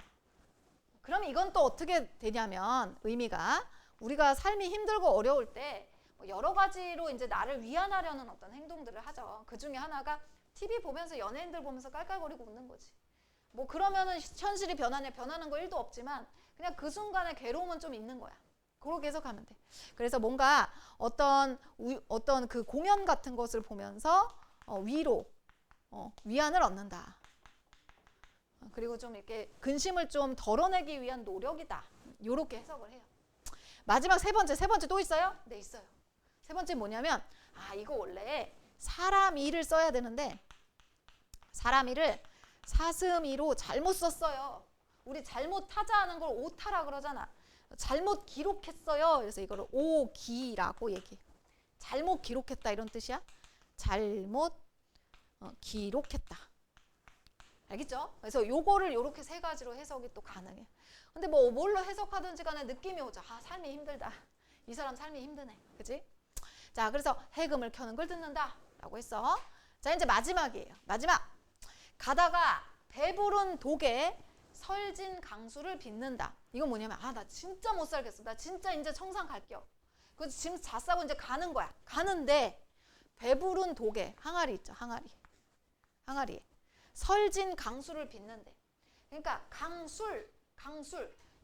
그럼 이건 또 어떻게 되냐면 의미가 우리가 삶이 힘들고 어려울 때 여러 가지로 이제 나를 위안하려는 어떤 행동들을 하죠. 그 중에 하나가 TV 보면서 연예인들 보면서 깔깔거리고 웃는 거지. 뭐 그러면은 현실이 변하냐 변하는 거 1도 없지만 그냥 그 순간의 괴로움은 좀 있는 거야. 그렇게 해석하면 돼. 그래서 뭔가 어떤 그 공연 같은 것을 보면서 위안을 얻는다. 그리고 좀 이렇게 근심을 좀 덜어내기 위한 노력이다. 이렇게 해석을 해요. 마지막 세 번째 또 있어요? 네, 있어요. 세 번째 뭐냐면 이거 원래 사람이를 써야 되는데 사람이를 사슴이로 잘못 썼어요. 우리 잘못 타자하는 걸 오타라 그러잖아. 잘못 기록했어요. 그래서 이거를 오기라고 얘기해. 잘못 기록했다 이런 뜻이야. 잘못 기록했다. 알겠죠? 그래서 요거를 요렇게 세 가지로 해석이 또 가능해. 근데 뭐 뭘로 해석하든지 간에 느낌이 오죠. 삶이 힘들다. 이 사람 삶이 힘드네. 그치? 자, 그래서 해금을 켜는 걸 듣는다 라고 했어. 자, 이제 마지막이에요. 마지막. 가다가 배부른 독에 설진 강수를 빚는다. 이건 뭐냐면 나 진짜 못 살겠어. 나 진짜 이제 청산 갈게요. 그래서 지금 다 싸고 이제 가는 거야. 가는데 배부른 독에 항아리 있죠. 항아리에 설진 강수를 빚는데. 그러니까 강술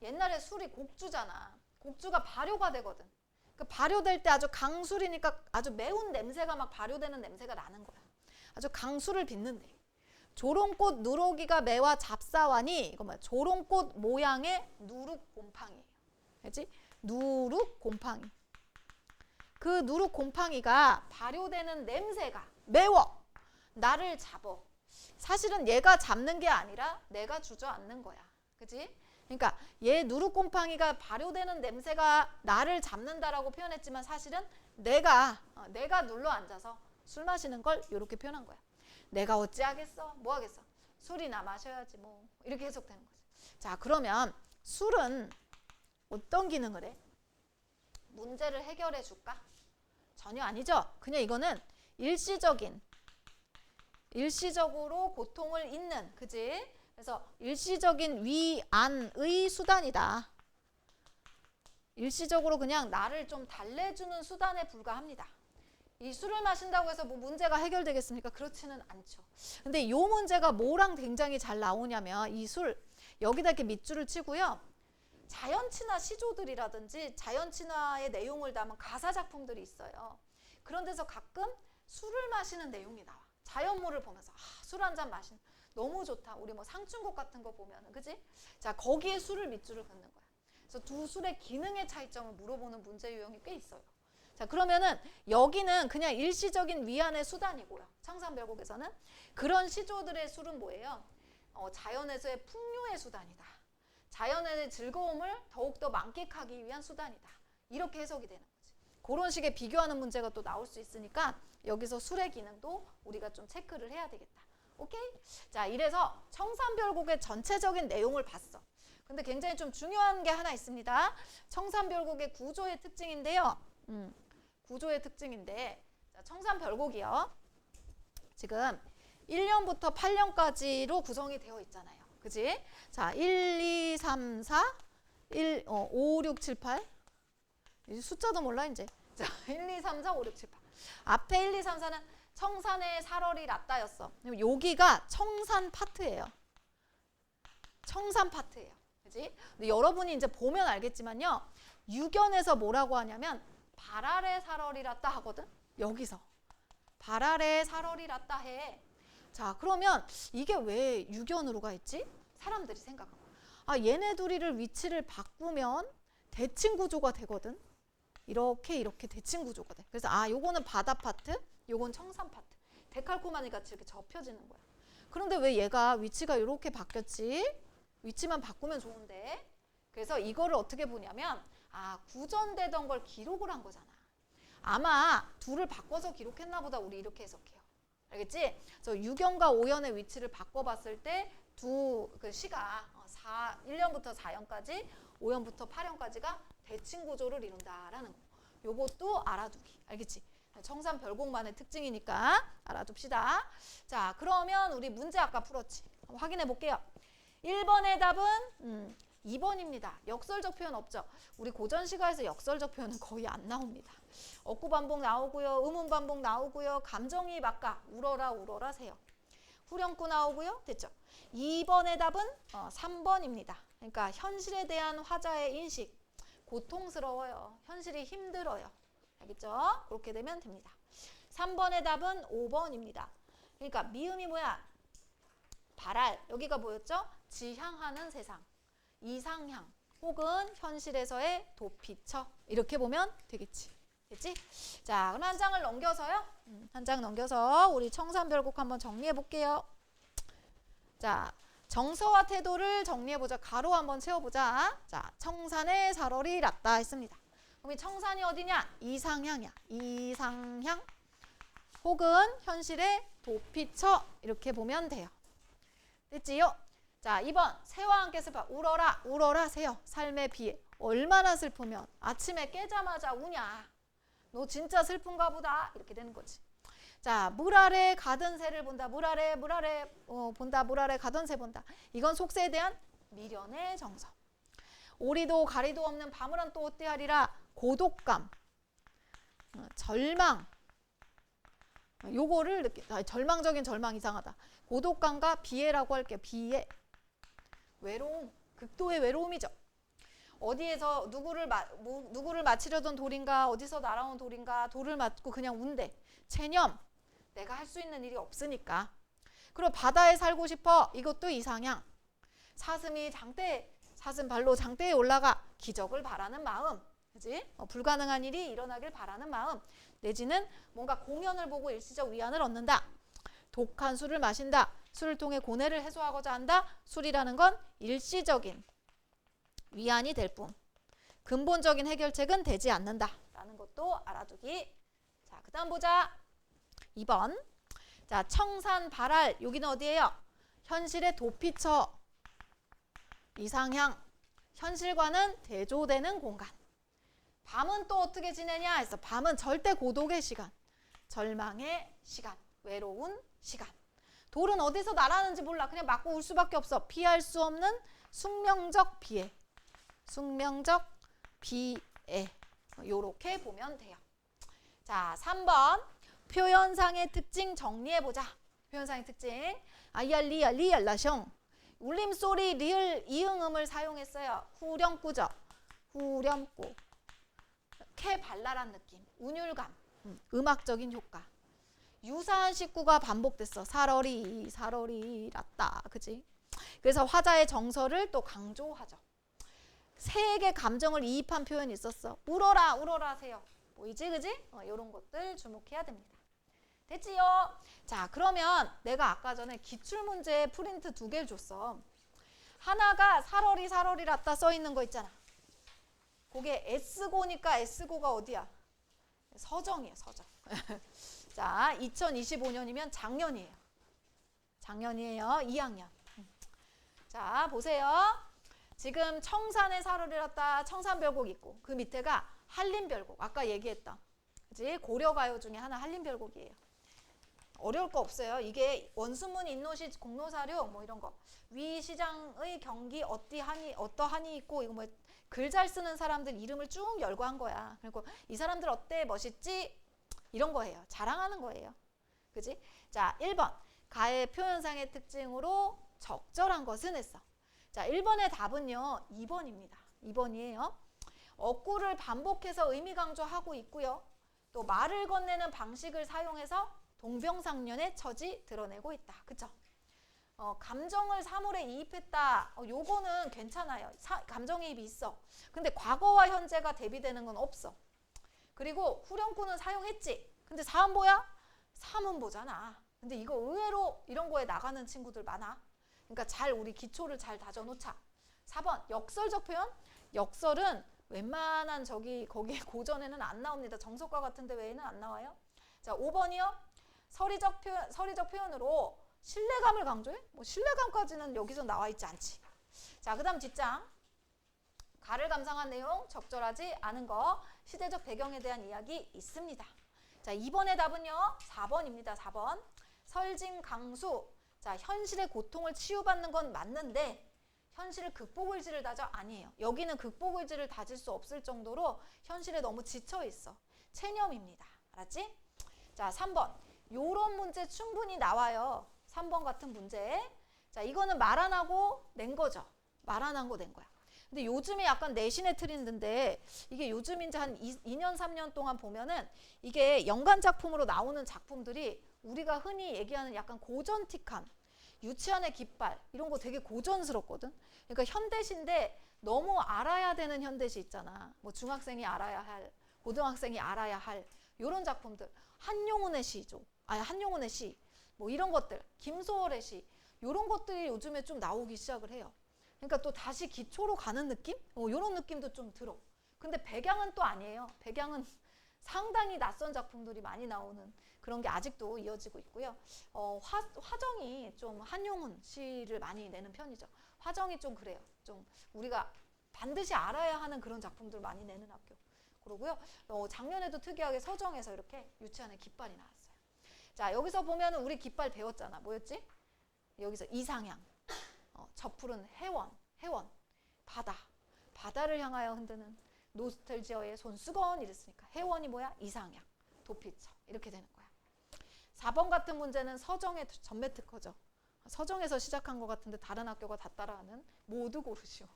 옛날에 술이 곡주잖아. 곡주가 발효가 되거든. 그 발효될 때 아주 강술이니까 아주 매운 냄새가 막 발효되는 냄새가 나는 거야. 아주 강술을 빚는데. 조롱꽃 누룩이가 매와 잡사하니 이거 뭐야? 조롱꽃 모양의 누룩곰팡이에요. 알지? 누룩곰팡이. 그 누룩곰팡이가 발효되는 냄새가 매워. 나를 잡어. 사실은 얘가 잡는 게 아니라 내가 주저앉는 거야. 그치? 그러니까 얘 누룩곰팡이가 발효되는 냄새가 나를 잡는다라고 표현했지만 사실은 내가 눌러 앉아서 술 마시는 걸 이렇게 표현한 거야. 내가 어찌하겠어? 뭐 하겠어? 술이나 마셔야지 뭐. 이렇게 해석되는 거지. 자, 그러면 술은 어떤 기능을 해? 문제를 해결해 줄까? 전혀 아니죠. 그냥 이거는 일시적으로 고통을 잊는, 그지? 그래서 일시적인 위안의 수단이다. 일시적으로 그냥 나를 좀 달래주는 수단에 불과합니다. 이 술을 마신다고 해서 뭐 문제가 해결되겠습니까? 그렇지는 않죠. 근데 이 문제가 뭐랑 굉장히 잘 나오냐면 이 술, 여기다 이렇게 밑줄을 치고요. 자연친화 시조들이라든지 자연친화의 내용을 담은 가사 작품들이 있어요. 그런 데서 가끔 술을 마시는 내용이 나와. 자연물을 보면서 술 한 잔 마시는 너무 좋다. 우리 뭐 상춘곡 같은 거 보면은, 그지? 자, 거기에 술을 밑줄을 긋는 거야. 그래서 두 술의 기능의 차이점을 물어보는 문제 유형이 꽤 있어요. 자, 그러면은 여기는 그냥 일시적인 위안의 수단이고요. 청산별곡에서는 그런 시조들의 술은 뭐예요? 자연에서의 풍요의 수단이다. 자연의 즐거움을 더욱더 만끽하기 위한 수단이다. 이렇게 해석이 되는 거지. 그런 식의 비교하는 문제가 또 나올 수 있으니까 여기서 술의 기능도 우리가 좀 체크를 해야 되겠다. 오케이? 자, 이래서 청산별곡의 전체적인 내용을 봤어. 근데 굉장히 좀 중요한 게 하나 있습니다. 청산별곡의 구조의 특징인데요. 구조의 특징인데, 자, 청산별곡이요. 지금 1년부터 8년까지로 구성이 되어 있잖아요. 그지? 자, 1, 2, 3, 4, 5, 6, 7, 8. 이제 숫자도 몰라, 이제. 자, 1, 2, 3, 4, 5, 6, 7, 8. 앞에 1, 2, 3, 4는 청산의 살얼이 낫다였어. 여기가 청산 파트예요. 청산 파트예요. 그지? 근데 여러분이 이제 보면 알겠지만요. 유견에서 뭐라고 하냐면 발 아래 살얼이랐다 하거든. 여기서 발 아래 살얼이랐다 해. 자, 그러면 이게 왜 유견으로 가 있지? 사람들이 생각하고 얘네 둘이를 위치를 바꾸면 대칭 구조가 되거든. 이렇게 대칭 구조가 돼. 그래서 요거는 바다 파트, 요건 청산 파트. 데칼코마니 같이 이렇게 접혀지는 거야. 그런데 왜 얘가 위치가 이렇게 바뀌었지? 위치만 바꾸면 좋은데. 그래서 이거를 어떻게 보냐면 구전되던 걸 기록을 한 거잖아. 아마 둘을 바꿔서 기록했나 보다. 우리 이렇게 해석해요. 알겠지? 그래서 유견과 오연의 위치를 바꿔봤을 때 두 그 시가 1년부터 4년까지 5년부터 8년까지가 대칭 구조를 이룬다라는 거. 요것도 알아두기. 알겠지? 청산 별곡만의 특징이니까 알아둡시다. 자, 그러면 우리 문제 아까 풀었지? 한번 확인해 볼게요. 1번의 답은 2번입니다. 역설적 표현 없죠? 우리 고전시가에서 역설적 표현은 거의 안 나옵니다. 어구 반복 나오고요. 의문 반복 나오고요. 감정이입 아까 울어라 울어라 세요. 후렴구 나오고요. 됐죠? 2번의 답은 3번입니다. 그러니까 현실에 대한 화자의 인식. 고통스러워요. 현실이 힘들어요. 알겠죠? 그렇게 되면 됩니다. 3번의 답은 5번입니다. 그러니까 미음이 뭐야? 발할. 여기가 뭐였죠? 지향하는 세상. 이상향. 혹은 현실에서의 도피처. 이렇게 보면 되겠지. 됐지? 자, 그럼 한 장을 넘겨서요. 한 장 넘겨서 우리 청산별곡 한번 정리해 볼게요. 자, 정서와 태도를 정리해보자. 가로 한번 채워보자. 자, 청산의 살얼이 났다 했습니다. 그럼 이 청산이 어디냐? 이상향이야. 이상향 혹은 현실의 도피처 이렇게 보면 돼요. 됐지요? 자, 2번 새와 함께 슬퍼. 울어라 울어라 새요. 삶의 비애. 얼마나 슬프면 아침에 깨자마자 우냐. 너 진짜 슬픈가 보다. 이렇게 되는 거지. 자, 물 아래 가던 새를 본다. 물 아래 본다. 물 아래 가던 새 본다. 이건 속세에 대한 미련의 정서. 오리도 가리도 없는 밤을한 또 어때하리라. 고독감, 절망. 요거를 절망적인 절망 이상하다. 고독감과 비애라고 할게요. 비애. 외로움. 극도의 외로움이죠. 어디에서 누구를 맞히려던 돌인가, 어디서 날아온 돌인가, 돌을 맞고 그냥 운대. 체념. 내가 할 수 있는 일이 없으니까. 그리고 바다에 살고 싶어. 이것도 이상향. 사슴이 사슴 발로 장대에 올라가. 기적을 바라는 마음. 그지? 불가능한 일이 일어나길 바라는 마음. 내지는 뭔가 공연을 보고 일시적 위안을 얻는다. 독한 술을 마신다. 술을 통해 고뇌를 해소하고자 한다. 술이라는 건 일시적인 위안이 될 뿐. 근본적인 해결책은 되지 않는다. 라는 것도 알아두기. 자, 그 다음 보자. 2번. 자, 청산 발할. 여기는 어디예요? 현실의 도피처. 이상향. 현실과는 대조되는 공간. 밤은 또 어떻게 지내냐 해서 밤은 절대 고독의 시간. 절망의 시간. 외로운 시간. 돌은 어디서 날아가는지 몰라. 그냥 맞고 울 수밖에 없어. 피할 수 없는 숙명적 비애. 숙명적 비애. 요렇게 보면 돼요. 자, 3번. 표현상의 특징 정리해보자. 표현상의 특징. 아이알리아 리알라숑. 울림소리 리을 이응음을 사용했어요. 후렴구죠. 후렴구. 캐 발랄한 느낌. 운율감. 음악적인 효과. 유사한 식구가 반복됐어. 살얼이 났다. 그지? 그래서 화자의 정서를 또 강조하죠. 새에게 감정을 이입한 표현이 있었어. 울어라 울어라 하세요. 보이지? 그지? 이런 것들 주목해야 됩니다. 됐지요? 자, 그러면 내가 아까 전에 기출문제 프린트 2개를 줬어. 하나가 살얼이 났다 써있는 거 있잖아. 그게 S고니까 S고가 어디야? 서정이에요. 서정. 자, 2025년이면 작년이에요. 작년이에요. 2학년. 자, 보세요. 지금 청산의 살얼이 났다. 청산별곡 있고 그 밑에가 한림별곡. 아까 얘기했던 그치? 고려가요 중에 하나 한림별곡이에요. 어려울 거 없어요. 이게 원수문, 인노시, 공로사료 뭐 이런 거. 위 시장의 경기 어떠하니 있고 이거 뭐 글 잘 쓰는 사람들 이름을 쭉 열거한 거야. 그리고 이 사람들 어때? 멋있지? 이런 거예요. 자랑하는 거예요. 그지? 자, 1번. 가의 표현상의 특징으로 적절한 것은 했어. 자, 1번의 답은요. 2번입니다. 2번이에요. 어구를 반복해서 의미 강조하고 있고요. 또 말을 건네는 방식을 사용해서 동병상련의 처지 드러내고 있다. 그쵸? 감정을 사물에 이입했다. 요거는 괜찮아요. 감정이입이 있어. 근데 과거와 현재가 대비되는 건 없어. 그리고 후렴구는 사용했지. 근데 사음보야? 사문보잖아. 근데 이거 의외로 이런 거에 나가는 친구들 많아. 그러니까 잘 우리 기초를 잘 다져놓자. 4번 역설적 표현. 역설은 웬만한 거기 고전에는 안 나옵니다. 정석과 같은 데 외에는 안 나와요. 자, 5번이요. 서리적 표현으로 신뢰감을 강조해? 뭐 신뢰감까지는 여기서 나와 있지 않지. 자, 그다음 뒷장. 가를 감상한 내용, 적절하지 않은 거, 시대적 배경에 대한 이야기 있습니다. 자, 이번의 답은요. 4번입니다. 4번. 설진강수. 자, 현실의 고통을 치유받는 건 맞는데 현실을 극복 의지를 다져? 아니에요. 여기는 극복 의지를 다질 수 없을 정도로 현실에 너무 지쳐 있어. 체념입니다. 알았지? 자, 3번. 요런 문제 충분히 나와요. 3번 같은 문제. 자, 이거는 말 안 하고 낸 거죠. 말 안 한 거 낸 거야. 근데 요즘에 약간 내신의 트렌드인데 이게 요즘 이제 한 2년, 3년 동안 보면은 이게 연간 작품으로 나오는 작품들이 우리가 흔히 얘기하는 약간 고전틱한 유치원의 깃발 이런 거 되게 고전스럽거든. 그러니까 현대시인데 너무 알아야 되는 현대시 있잖아. 뭐 중학생이 알아야 할, 고등학생이 알아야 할 이런 작품들. 한용운의 시죠. 아니 한용운의 시. 뭐 이런 것들. 김소월의 시. 이런 것들이 요즘에 좀 나오기 시작을 해요. 그러니까 또 다시 기초로 가는 느낌? 이런 느낌도 좀 들어. 근데 백양은 또 아니에요. 백양은 상당히 낯선 작품들이 많이 나오는 그런 게 아직도 이어지고 있고요. 화정이 좀 한용운 시를 많이 내는 편이죠. 화정이 좀 그래요. 좀 우리가 반드시 알아야 하는 그런 작품들 많이 내는 학교. 그러고요. 작년에도 특이하게 서정에서 이렇게 유치원의 깃발이 나왔어요. 자, 여기서 보면은 우리 깃발 배웠잖아. 뭐였지? 여기서 이상향. 저 푸른 해원, 바다를 향하여 흔드는 노스텔지어의 손수건 이랬으니까 해원이 뭐야? 이상향, 도피처 이렇게 되는 거야. 4번 같은 문제는 서정의 전매 특허죠. 서정에서 시작한 것 같은데 다른 학교가 다 따라하는 모두 고르시오.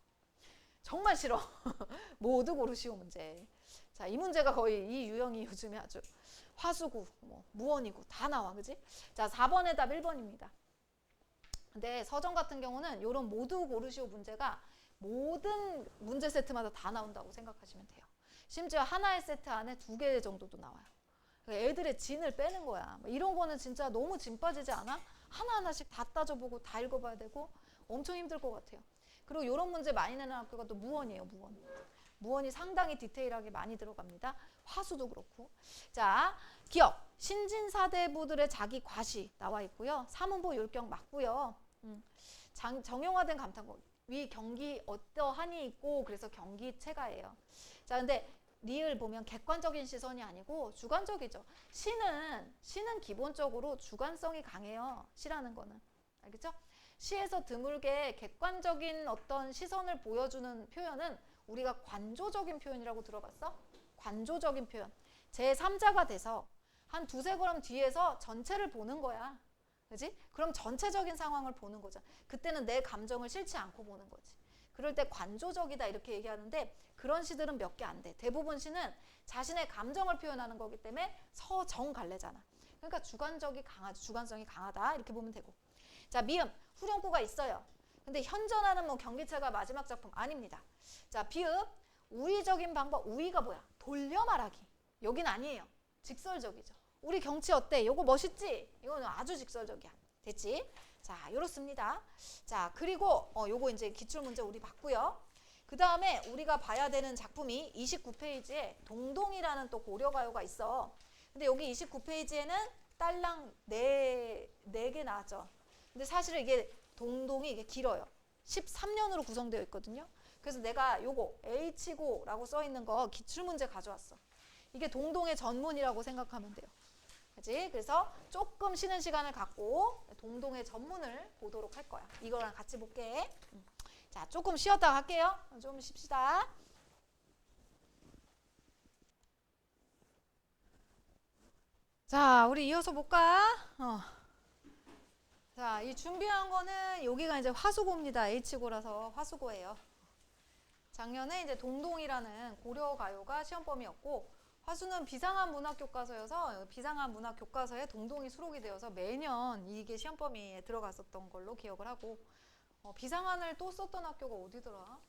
정말 싫어. 모두 고르시오 문제. 자, 이 문제가 거의 이 유형이 요즘에 아주 화수구, 뭐 무언이고 다 나와, 그지? 자, 4번의 답 1번입니다. 근데 서정 같은 경우는 이런 모두 고르시오 문제가 모든 문제 세트마다 다 나온다고 생각하시면 돼요. 심지어 하나의 세트 안에 2개 정도도 나와요. 애들의 진을 빼는 거야. 이런 거는 진짜 너무 진 빠지지 않아? 하나하나씩 다 따져보고 다 읽어봐야 되고 엄청 힘들 것 같아요. 그리고 이런 문제 많이 내는 학교가 또 무원이에요. 무원이 상당히 디테일하게 많이 들어갑니다. 화수도 그렇고. 자, 기억. 신진사대부들의 자기 과시 나와 있고요. 사문보 율경 맞고요. 정형화된 감탄고. 위 경기 어떠하니 있고 그래서 경기체가예요. 자, 근데 리을 보면 객관적인 시선이 아니고 주관적이죠. 시는 기본적으로 주관성이 강해요. 시라는 거는. 알겠죠? 시에서 드물게 객관적인 어떤 시선을 보여주는 표현은 우리가 관조적인 표현이라고 들어봤어? 관조적인 표현. 제3자가 돼서 한 2-3걸 뒤에서 전체를 보는 거야. 그지? 그럼 전체적인 상황을 보는 거잖아. 그때는 내 감정을 싫지 않고 보는 거지. 그럴 때 관조적이다 이렇게 얘기하는데 그런 시들은 몇 개 안 돼. 대부분 시는 자신의 감정을 표현하는 거기 때문에 서정 갈래잖아. 그러니까 주관성이 강하다 이렇게 보면 되고. 자, 미음 후렴구가 있어요. 근데 현존하는 뭐 경기체가 마지막 작품 아닙니다. 자, 비읍 우의적인 방법. 우의가 뭐야? 돌려 말하기. 여긴 아니에요. 직설적이죠. 우리 경치 어때? 요거 멋있지? 이거는 아주 직설적이야. 됐지? 자, 요렇습니다. 자, 그리고 요거 이제 기출문제 우리 봤고요. 그 다음에 우리가 봐야 되는 작품이 29페이지에 동동이라는 또 고려가요가 있어. 근데 여기 29페이지에는 딸랑 4개 나왔죠. 근데 사실은 이게 동동이 이게 길어요. 13년으로 구성되어 있거든요. 그래서 내가 요거 H고라고 써 있는 거 기출문제 가져왔어. 이게 동동의 전문이라고 생각하면 돼요. 그치? 그래서 조금 쉬는 시간을 갖고 동동의 전문을 보도록 할 거야. 이거랑 같이 볼게. 자, 조금 쉬었다가 할게요. 좀 쉽시다. 자, 우리 이어서 볼까? 자, 이 준비한 거는 여기가 이제 화수고입니다. H고라서 화수고예요. 작년에 이제 동동이라는 고려가요가 시험범위였고 화수는 비상한 문학교과서여서 비상한 문학교과서에 동동이 수록이 되어서 매년 이게 시험범위에 들어갔었던 걸로 기억을 하고 비상한을 또 썼던 학교가 어디더라?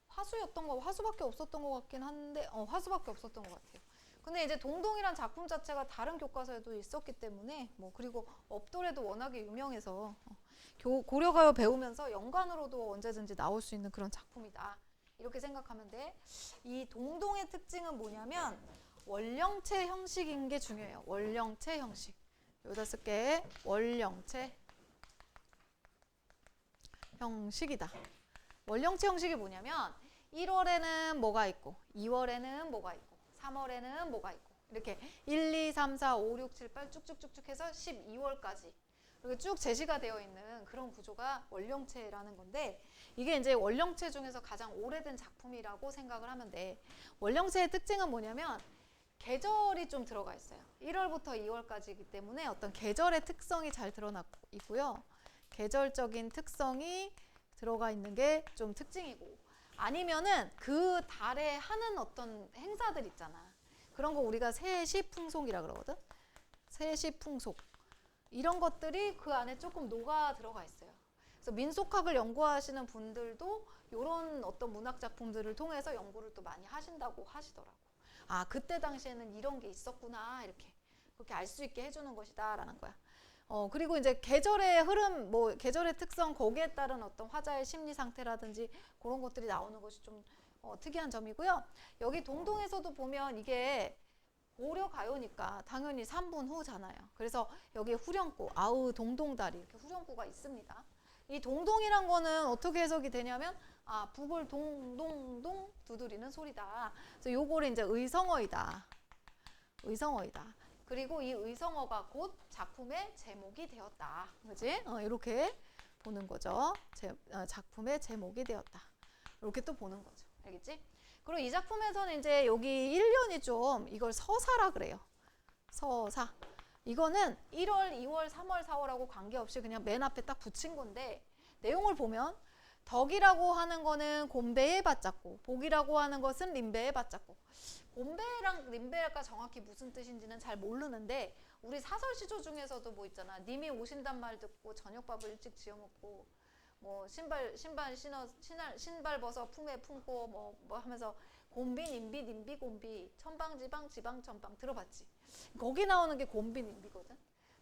화수였던 거, 화수밖에 없었던 것 같긴 한데 화수밖에 없었던 것 같아요. 근데 이제 동동이란 작품 자체가 다른 교과서에도 있었기 때문에 그리고 업돌에도 워낙에 유명해서 고려가요 배우면서 연관으로도 언제든지 나올 수 있는 그런 작품이다. 이렇게 생각하면 돼. 이 동동의 특징은 뭐냐면 원령체 형식인 게 중요해요. 원령체 형식. 여기다 쓸게. 원령체 형식이다. 원령체 형식이 뭐냐면 1월에는 뭐가 있고 2월에는 뭐가 있고 3월에는 뭐가 있고 이렇게 1, 2, 3, 4, 5, 6, 7, 8 쭉쭉쭉쭉 해서 12월까지 이렇게 쭉 제시가 되어 있는 그런 구조가 원령체라는 건데 이게 이제 원령체 중에서 가장 오래된 작품이라고 생각을 하면 돼. 원령체의 특징은 뭐냐면 계절이 좀 들어가 있어요. 1월부터 2월까지이기 때문에 어떤 계절의 특성이 잘 드러나고 있고요. 계절적인 특성이 들어가 있는 게 좀 특징이고 아니면은 그 달에 하는 어떤 행사들 있잖아. 그런 거 우리가 세시풍속이라 그러거든. 세시풍속 이런 것들이 그 안에 조금 녹아 들어가 있어요. 그래서 민속학을 연구하시는 분들도 이런 어떤 문학 작품들을 통해서 연구를 또 많이 하신다고 하시더라고. 아, 그때 당시에는 이런 게 있었구나 이렇게 그렇게 알 수 있게 해주는 것이다라는 거야. 그리고 이제 계절의 흐름, 계절의 특성, 거기에 따른 어떤 화자의 심리 상태라든지 그런 것들이 나오는 것이 좀 특이한 점이고요. 여기 동동에서도 보면 이게 고려 가요니까 당연히 3분 후잖아요. 그래서 여기 후렴구, 아우 동동다리 이렇게 후렴구가 있습니다. 이 동동이란 거는 어떻게 해석이 되냐면 북을 동동동 두드리는 소리다. 그래서 요거를 이제 의성어이다. 의성어이다. 그리고 이 의성어가 곧 작품의 제목이 되었다. 그지? 이렇게 보는 거죠. 작품의 제목이 되었다. 이렇게 또 보는 거죠. 알겠지? 그리고 이 작품에서는 이제 여기 1년이 좀 이걸 서사라 그래요. 서사. 이거는 1월, 2월, 3월, 4월하고 관계없이 그냥 맨 앞에 딱 붙인 건데 내용을 보면 덕이라고 하는 거는 곰배에 받잡고 복이라고 하는 것은 림배에 받잡고 곰배랑 림배가 정확히 무슨 뜻인지는 잘 모르는데 우리 사설시조 중에서도 뭐 있잖아. 님이 오신단 말 듣고 저녁밥을 일찍 지어 먹고 신발 벗어 품에 품고 뭐 하면서 곰비 님비 님비 곰비 천방지방 지방천방 들어봤지? 거기 나오는 게 곰비 님비거든.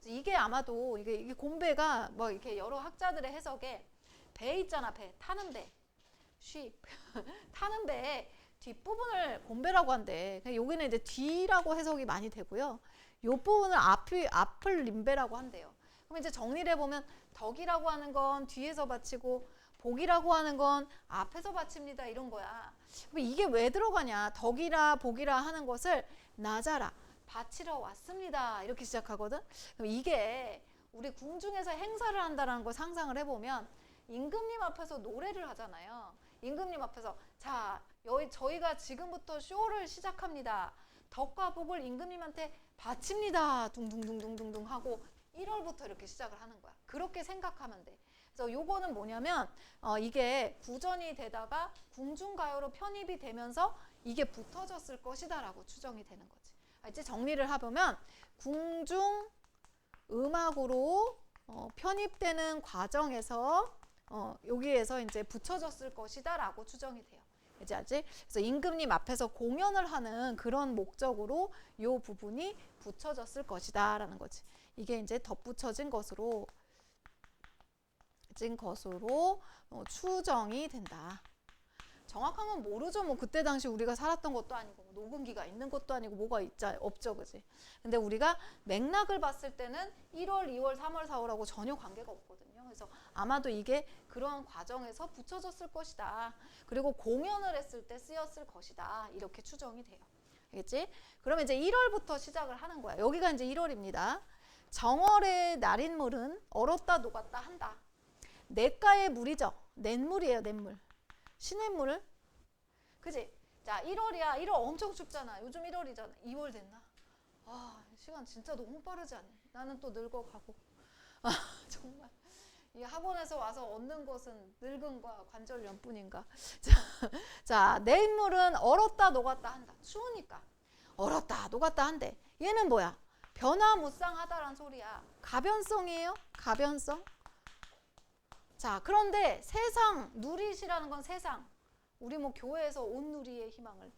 이게 아마도 이게 곰배가 이렇게 여러 학자들의 해석에 배 있잖아. 배 타는 배 쉬 타는 배에 뒷부분을 곰배라고 한대. 여기는 이제 뒤라고 해석이 많이 되고요. 이 부분을 앞을 림배라고 한대요. 그럼 이제 정리를 해보면 덕이라고 하는 건 뒤에서 바치고 복이라고 하는 건 앞에서 바칩니다. 이런 거야. 그럼 이게 왜 들어가냐. 덕이라 복이라 하는 것을 나자라 바치러 왔습니다. 이렇게 시작하거든. 그럼 이게 우리 궁중에서 행사를 한다는 걸 상상을 해보면 임금님 앞에서 노래를 하잖아요. 임금님 앞에서 자 저희가 지금부터 쇼를 시작합니다. 덕과 복을 임금님한테 바칩니다. 둥둥둥둥둥둥 하고 1월부터 이렇게 시작을 하는 거야. 그렇게 생각하면 돼. 그래서 요거는 뭐냐면 이게 구전이 되다가 궁중가요로 편입이 되면서 이게 붙어졌을 것이다 라고 추정이 되는 거지. 이제 정리를 해보면 궁중 음악으로 편입되는 과정에서 여기에서 이제 붙여졌을 것이다 라고 추정이 돼요. 이제 알지? 그래서 임금님 앞에서 공연을 하는 그런 목적으로 이 부분이 붙여졌을 것이다 라는 거지. 이게 이제 덧붙여진 것으로 추정이 된다. 정확한 건 모르죠. 그때 당시 우리가 살았던 것도 아니고 녹음기가 있는 것도 아니고 뭐가 없죠. 그지? 근데 우리가 맥락을 봤을 때는 1월, 2월, 3월, 4월하고 전혀 관계가 없거든요. 그래서 아마도 이게 그러한 과정에서 붙여졌을 것이다. 그리고 공연을 했을 때 쓰였을 것이다. 이렇게 추정이 돼요. 알겠지? 그러면 이제 1월부터 시작을 하는 거야. 여기가 이제 1월입니다. 정월의 날인물은 얼었다 녹았다 한다. 냇가의 물이죠. 냇물이에요. 냇물. 시냇물을. 그지? 자, 1월이야. 1월 엄청 춥잖아. 요즘 1월이잖아. 2월 됐나? 시간 진짜 너무 빠르지 않니? 나는 또 늙어가고. 정말. 이 학원에서 와서 얻는 것은 늙음과 관절염뿐인가. 자, 냇물은 얼었다 녹았다 한다. 추우니까. 얼었다 녹았다 한대. 얘는 뭐야? 변화무쌍하다란 소리야. 가변성이에요. 가변성. 자, 그런데 세상, 누릿이라는 건 세상. 우리 교회에서 온 누리의 희망을.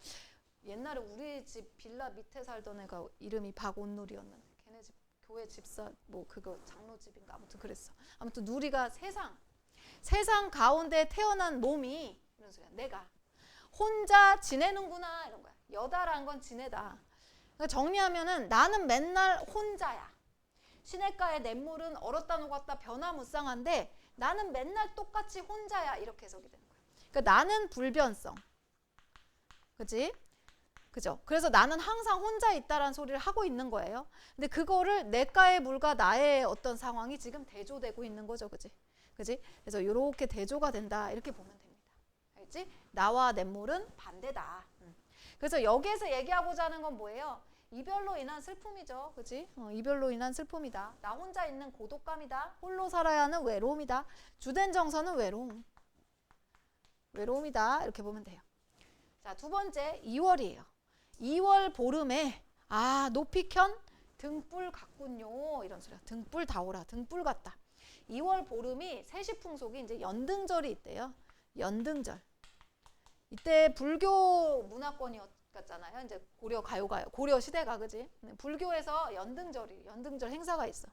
옛날에 우리 집 빌라 밑에 살던 애가 이름이 박온누리였는데 걔네 집 교회 집사 뭐 그거 장로집인가 아무튼 그랬어. 아무튼 누리가 세상 가운데 태어난 몸이 이런 소리야. 내가 혼자 지내는구나 이런 거야. 여다란 건 지내다. 그러니까 정리하면은 나는 맨날 혼자야. 시냇가의 냇물은 얼었다 녹았다 변화무쌍한데 나는 맨날 똑같이 혼자야. 이렇게 해석이 되는 거야. 그러니까 나는 불변성. 그치? 그죠? 그래서 나는 항상 혼자 있다라는 소리를 하고 있는 거예요. 근데 그거를 내과의 물과 나의 어떤 상황이 지금 대조되고 있는 거죠. 그치? 그치? 그래서 이렇게 대조가 된다. 이렇게 보면 됩니다. 알겠지? 나와 냇물은 반대다. 그래서 여기에서 얘기하고자 하는 건 뭐예요? 이별로 인한 슬픔이죠. 그치? 이별로 인한 슬픔이다. 나 혼자 있는 고독감이다. 홀로 살아야 하는 외로움이다. 주된 정서는 외로움. 외로움이다. 이렇게 보면 돼요. 자, 두 번째 2월이에요. 2월 보름에 높이 켠 등불 같군요. 이런 소리야. 등불 다오라. 등불 같다. 2월 보름이 세시풍속이 이제 연등절이 있대요. 연등절. 이때 불교 문화권이었잖아요. 이제 고려 가요가요. 고려 시대가 그지? 불교에서 연등절 행사가 있어.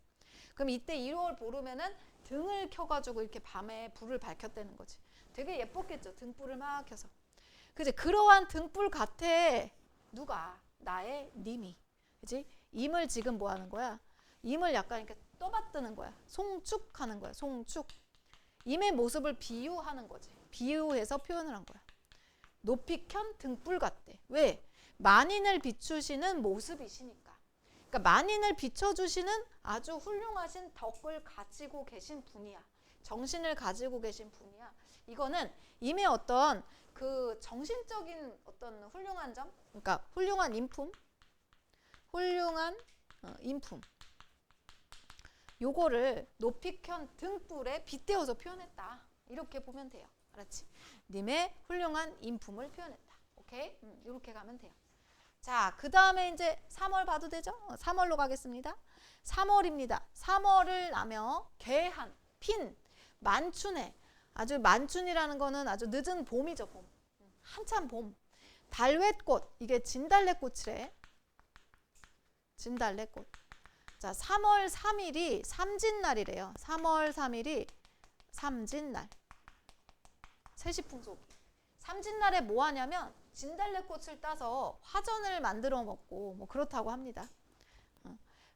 그럼 이때 2월 보름에는 등을 켜가지고 이렇게 밤에 불을 밝혔다는 거지. 되게 예뻤겠죠. 등불을 막 켜서. 그지? 그러한 등불 같아. 누가? 나의 님이. 그지? 임을 지금 뭐 하는 거야? 임을 약간 이렇게 떠받드는 거야. 송축하는 거야. 송축. 임의 모습을 비유하는 거지. 비유해서 표현을 한 거야. 높이 켠 등불 같대. 왜? 만인을 비추시는 모습이시니까. 그러니까 만인을 비춰주시는 아주 훌륭하신 덕을 가지고 계신 분이야. 정신을 가지고 계신 분이야. 이거는 임의 어떤 그 정신적인 어떤 훌륭한 점, 그러니까 훌륭한 인품, 인품. 요거를 높이 켠 등불에 빗대어서 표현했다. 이렇게 보면 돼요. 알았지? 님의 훌륭한 인품을 표현했다. 오케이? 이렇게 가면 돼요. 자, 그 다음에 이제 3월 봐도 되죠? 3월로 가겠습니다. 3월입니다. 3월을 나며 개한, 핀, 만춘에 아주 만춘이라는 거는 아주 늦은 봄이죠. 봄. 한참 봄. 달횟꽃. 이게 진달래꽃이래. 진달래꽃. 자, 3월 3일이 삼진날이래요. 3월 3일이 삼진날. 세시풍속. 삼진날에 뭐 하냐면 진달래꽃을 따서 화전을 만들어 먹고 뭐 그렇다고 합니다.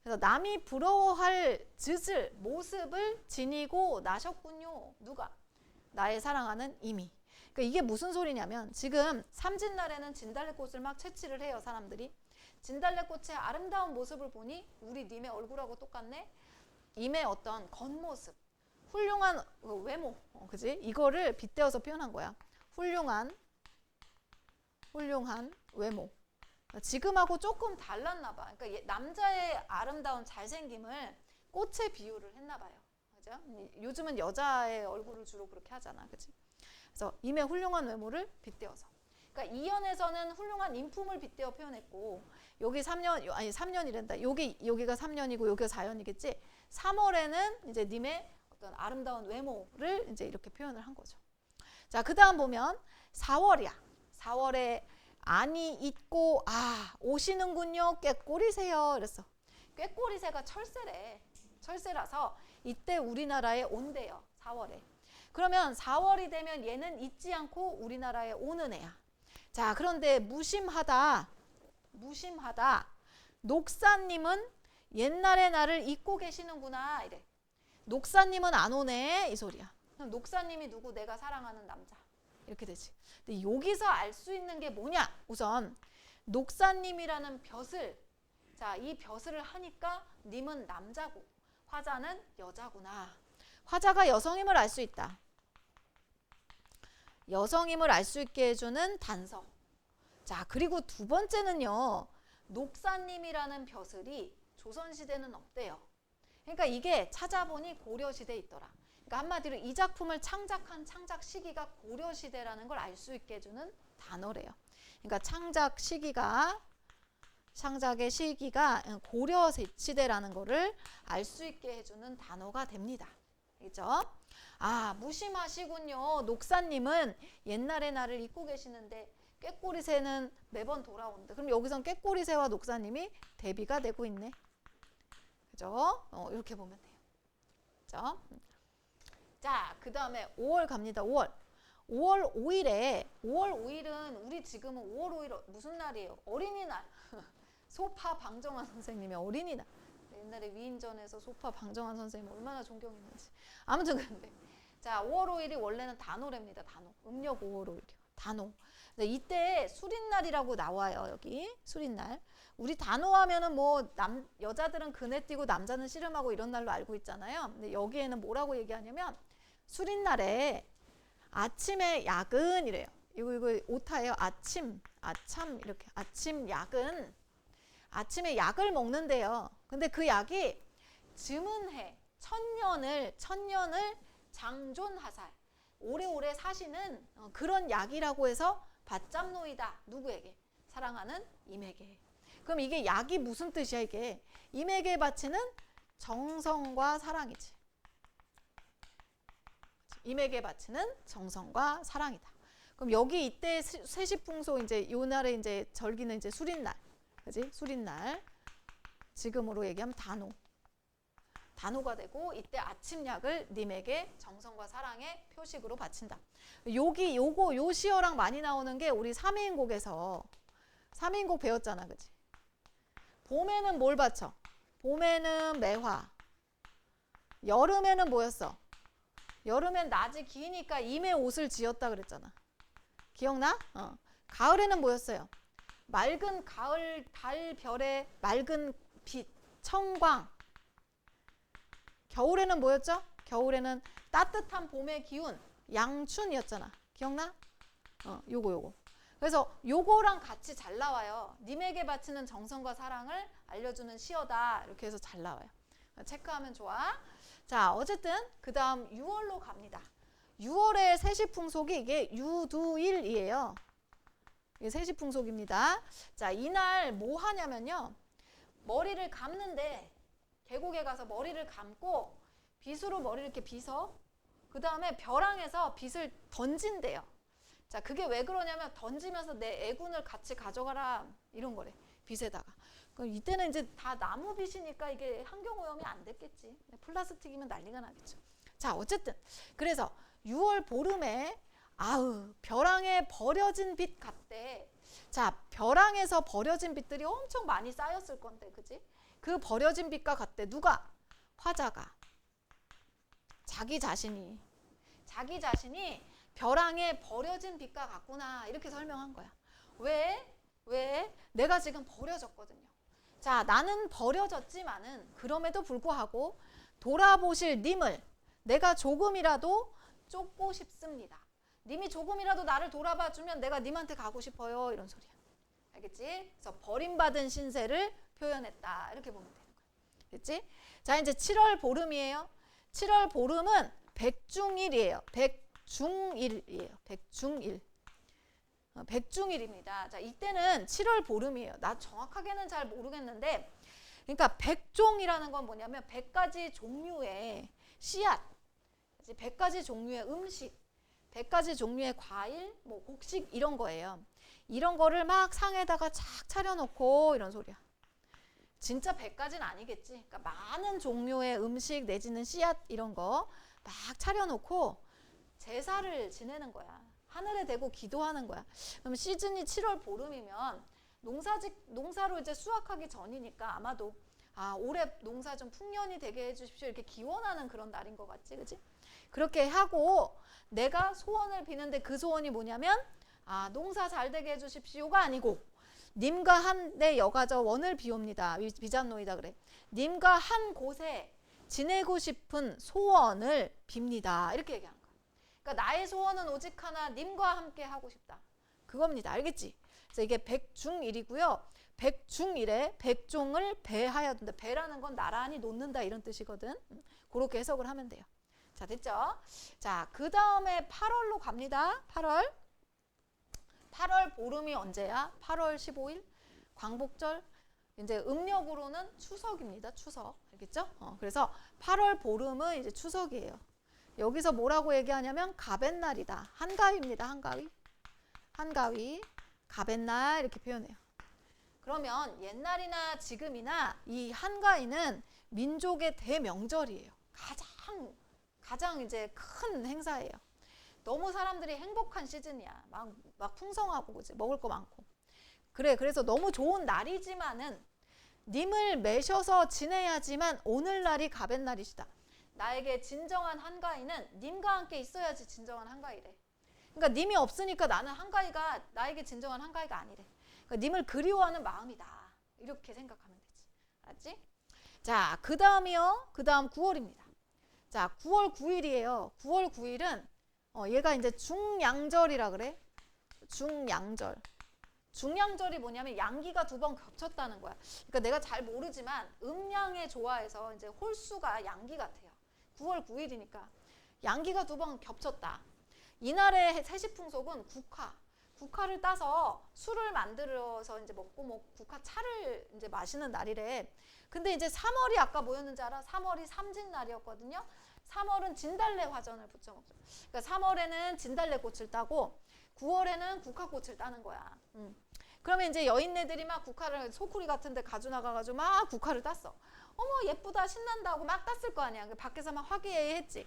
그래서 남이 부러워할 즈을 모습을 지니고 나셨군요. 누가? 나의 사랑하는 이미. 그러니까 이게 무슨 소리냐면 지금 삼진날에는 진달래꽃을 막 채취를 해요. 사람들이. 진달래꽃의 아름다운 모습을 보니 우리 님의 얼굴하고 똑같네. 임의 어떤 겉모습, 훌륭한 외모, 그지? 이거를 빗대어서 표현한 거야. 훌륭한 외모. 지금하고 조금 달랐나 봐. 그러니까 남자의 아름다운 잘생김을 꽃에 비유를 했나 봐요. 그죠? 요즘은 여자의 얼굴을 주로 그렇게 하잖아. 그치? 그래서 임의 훌륭한 외모를 빗대어서. 그러니까 2년에서는 훌륭한 인품을 빗대어 표현했고 여기 3년이란다. 여기가 3년이고 여기가 4년이겠지. 3월에는 이제 님의 어떤 아름다운 외모를 이제 이렇게 표현을 한 거죠. 자, 그다음 보면 4월이야. 4월에 안이 있고 오시는군요. 꾀꼬리새요. 이랬어. 꾀꼬리새가 철새래. 철새라서 이때 우리나라에 온대요. 4월에. 그러면 4월이 되면 얘는 잊지 않고 우리나라에 오는 애야. 자, 그런데 무심하다. 녹사님은 옛날의 나를 잊고 계시는구나. 이래. 녹사님은 안 오네. 이 소리야. 그럼 녹사님이 누구? 내가 사랑하는 남자. 이렇게 되지. 근데 여기서 알 수 있는 게 뭐냐? 우선 녹사님이라는 벼슬. 자, 이 벼슬을 하니까 님은 남자고 화자는 여자구나. 화자가 여성임을 알 수 있다. 여성임을 알 수 있게 해주는 단서. 자, 그리고 두 번째는요. 녹사님이라는 벼슬이 조선시대는 없대요. 그러니까 이게 찾아보니 고려시대에 있더라. 그러니까 한마디로 이 작품을 창작한 창작 시기가 고려시대라는 걸 알 수 있게 해주는 단어래요. 그러니까 창작의 시기가 고려시대라는 거를 알 수 있게 해주는 단어가 됩니다. 그죠? 무심하시군요. 녹사님은 옛날의 나를 잊고 계시는데 꾀꼬리새는 매번 돌아온다. 그럼 여기선 꾀꼬리새와 녹사님이 대비가 되고 있네. 그죠? 이렇게 보면 돼요. 그죠? 자, 그 다음에 5월 갑니다. 5월. 5월 5일은 우리 지금은 5월 5일 무슨 날이에요? 어린이날. 소파 방정환 선생님의 어린이날. 옛날에 위인전에서 소파 방정환 선생님 얼마나 존경했는지. 아무튼 근데 자, 5월 5일이 원래는 단오래입니다. 단오. 음력 5월 5일이요. 단오. 이때 수린날이라고 나와요. 여기 수린날. 우리 단오하면은 뭐 여자들은 그네 띄고 남자는 씨름하고 이런 날로 알고 있잖아요. 근데 여기에는 뭐라고 얘기하냐면 수린날에 아침에 야근이래요. 이거 오타예요. 아침 이렇게 아침 야근. 아침에 약을 먹는데요. 근데 그 약이 즈문해 천년을 장존하살 오래오래 사시는 그런 약이라고 해서 받잡노이다. 누구에게? 사랑하는 임에게. 그럼 이게 약이 무슨 뜻이야 이게? 임에게 바치는 정성과 사랑이지. 임에게 바치는 정성과 사랑이다. 그럼 여기 이때 세시풍소 이제 요 날에 이제 절기는 이제 수린날. 그지? 수린날. 지금으로 얘기하면 단오가 되고 이때 아침약을 님에게 정성과 사랑의 표식으로 바친다. 요 시어랑 많이 나오는 게 우리 삼위인곡에서 삼위인곡 배웠잖아. 그지? 봄에는 뭘 바쳐? 봄에는 매화. 여름에는 뭐였어? 여름엔 낮이 기니까 임의 옷을 지었다 그랬잖아. 기억나? 가을에는 뭐였어요? 맑은 가을 달별의 맑은 빛, 청광. 겨울에는 뭐였죠? 겨울에는 따뜻한 봄의 기운, 양춘이었잖아. 기억나? 요거. 그래서 요거랑 같이 잘 나와요. 님에게 바치는 정성과 사랑을 알려주는 시어다. 이렇게 해서 잘 나와요. 체크하면 좋아. 자, 어쨌든 그 다음 6월로 갑니다. 6월의 세시풍속이 이게 유두일이에요. 이게 세시풍속입니다. 자, 이날 뭐 하냐면요. 머리를 감는데 계곡에 가서 머리를 감고 빗으로 머리를 이렇게 빗어. 그 다음에 벼랑에서 빗을 던진대요. 자, 그게 왜 그러냐면 던지면서 내 애군을 같이 가져가라 이런 거래. 빗에다가. 그럼 이때는 이제 다 나무 빗이니까 이게 환경오염이 안 됐겠지. 플라스틱이면 난리가 나겠죠. 자, 어쨌든 그래서 6월 보름에 벼랑에 버려진 빛 같대. 자, 벼랑에서 버려진 빛들이 엄청 많이 쌓였을 건데, 그지? 그 버려진 빛과 같대. 누가? 화자가. 자기 자신이 벼랑에 버려진 빛과 같구나. 이렇게 설명한 거야. 왜? 내가 지금 버려졌거든요. 자, 나는 버려졌지만은 그럼에도 불구하고 돌아보실 님을 내가 조금이라도 쫓고 싶습니다. 님이 조금이라도 나를 돌아봐 주면 내가 님한테 가고 싶어요. 이런 소리야. 알겠지? 그래서 버림받은 신세를 표현했다. 이렇게 보면 되는 거야. 됐지? 자, 이제 7월 보름이에요. 7월 보름은 백중일이에요. 백중일입니다. 자, 이때는 7월 보름이에요. 나 정확하게는 잘 모르겠는데, 그러니까 백종이라는 건 뭐냐면 100가지 종류의 씨앗, 100가지 종류의 음식, 100가지 종류의 과일, 뭐 곡식 이런 거예요. 이런 거를 막 상에다가 착 차려놓고 이런 소리야. 진짜 100가지는 아니겠지. 그러니까 많은 종류의 음식 내지는 씨앗 이런 거 막 차려놓고 제사를 지내는 거야. 하늘에 대고 기도하는 거야. 그럼 시즌이 7월 보름이면 농사로 이제 수확하기 전이니까 아마도 올해 농사 좀 풍년이 되게 해주십시오. 이렇게 기원하는 그런 날인 것 같지, 그지? 그렇게 하고 내가 소원을 비는데 그 소원이 뭐냐면 농사 잘 되게 해주십시오가 아니고 님과 한내 여가저 원을 비옵니다. 비잡노이다 그래. 님과 한 곳에 지내고 싶은 소원을 빕니다. 이렇게 얘기하는 거야. 그러니까 나의 소원은 오직 하나, 님과 함께 하고 싶다. 그겁니다. 알겠지? 그래서 이게 백중일이고요. 백중일에 백종을 배하여 둔다. 배라는 건 나란히 놓는다 이런 뜻이거든. 그렇게 해석을 하면 돼요. 자, 됐죠? 자, 그 다음에 8월로 갑니다. 8월 보름이 언제야? 8월 15일 광복절. 이제 음력으로는 추석입니다. 추석. 알겠죠? 그래서 8월 보름은 이제 추석이에요. 여기서 뭐라고 얘기하냐면 가뱃날이다. 한가위입니다. 한가위. 가뱃날 이렇게 표현해요. 그러면 옛날이나 지금이나 이 한가위는 민족의 대명절이에요. 가장 이제 큰 행사예요. 너무 사람들이 행복한 시즌이야. 막 풍성하고 그치? 먹을 거 많고. 그래서 너무 좋은 날이지만은 님을 매셔서 지내야지만 오늘날이 가뱃날이시다. 나에게 진정한 한가위는 님과 함께 있어야지 진정한 한가위래. 그러니까 님이 없으니까 나는 한가위가 나에게 진정한 한가위가 아니래. 그러니까 님을 그리워하는 마음이다. 이렇게 생각하면 되지. 알았지? 자, 그 다음이요. 그 다음 9월입니다. 자, 9월 9일이에요. 9월 9일은 얘가 이제 중양절이라 그래. 중양절. 중양절이 뭐냐면 양기가 두 번 겹쳤다는 거야. 그러니까 내가 잘 모르지만 음양의 조화에서 이제 홀수가 양기 같아요. 9월 9일이니까 양기가 두 번 겹쳤다. 이날의 세시풍속은 국화를 따서 술을 만들어서 이제 먹고 국화차를 이제 마시는 날이래. 근데 이제 3월이 아까 뭐였는지 알아? 3월이 삼진날이었거든요. 3월은 진달래 화전을 부쳐 먹죠. 그러니까 3월에는 진달래 꽃을 따고 9월에는 국화꽃을 따는 거야. 그러면 이제 여인네들이 막 국화를 소쿠리 같은 데 가져 나가가지고 막 국화를 땄어. 어머 예쁘다 신난다고 막 땄을 거 아니야. 밖에서 막 화기애애했지.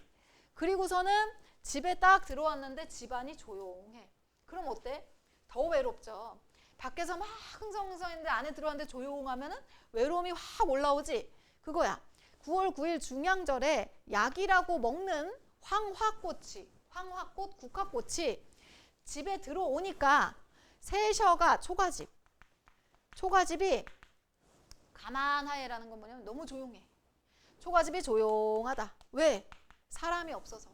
그리고서는 집에 딱 들어왔는데 집안이 조용해. 그럼 어때? 더 외롭죠. 밖에서 막 흥성흥성했는데 안에 들어왔는데 조용하면은 외로움이 확 올라오지. 그거야. 9월 9일 중양절에 약이라고 먹는 황화꽃, 국화꽃이 집에 들어오니까 세셔가 초가집이 가만하에라는 건 뭐냐면 너무 조용해. 초가집이 조용하다. 왜? 사람이 없어서.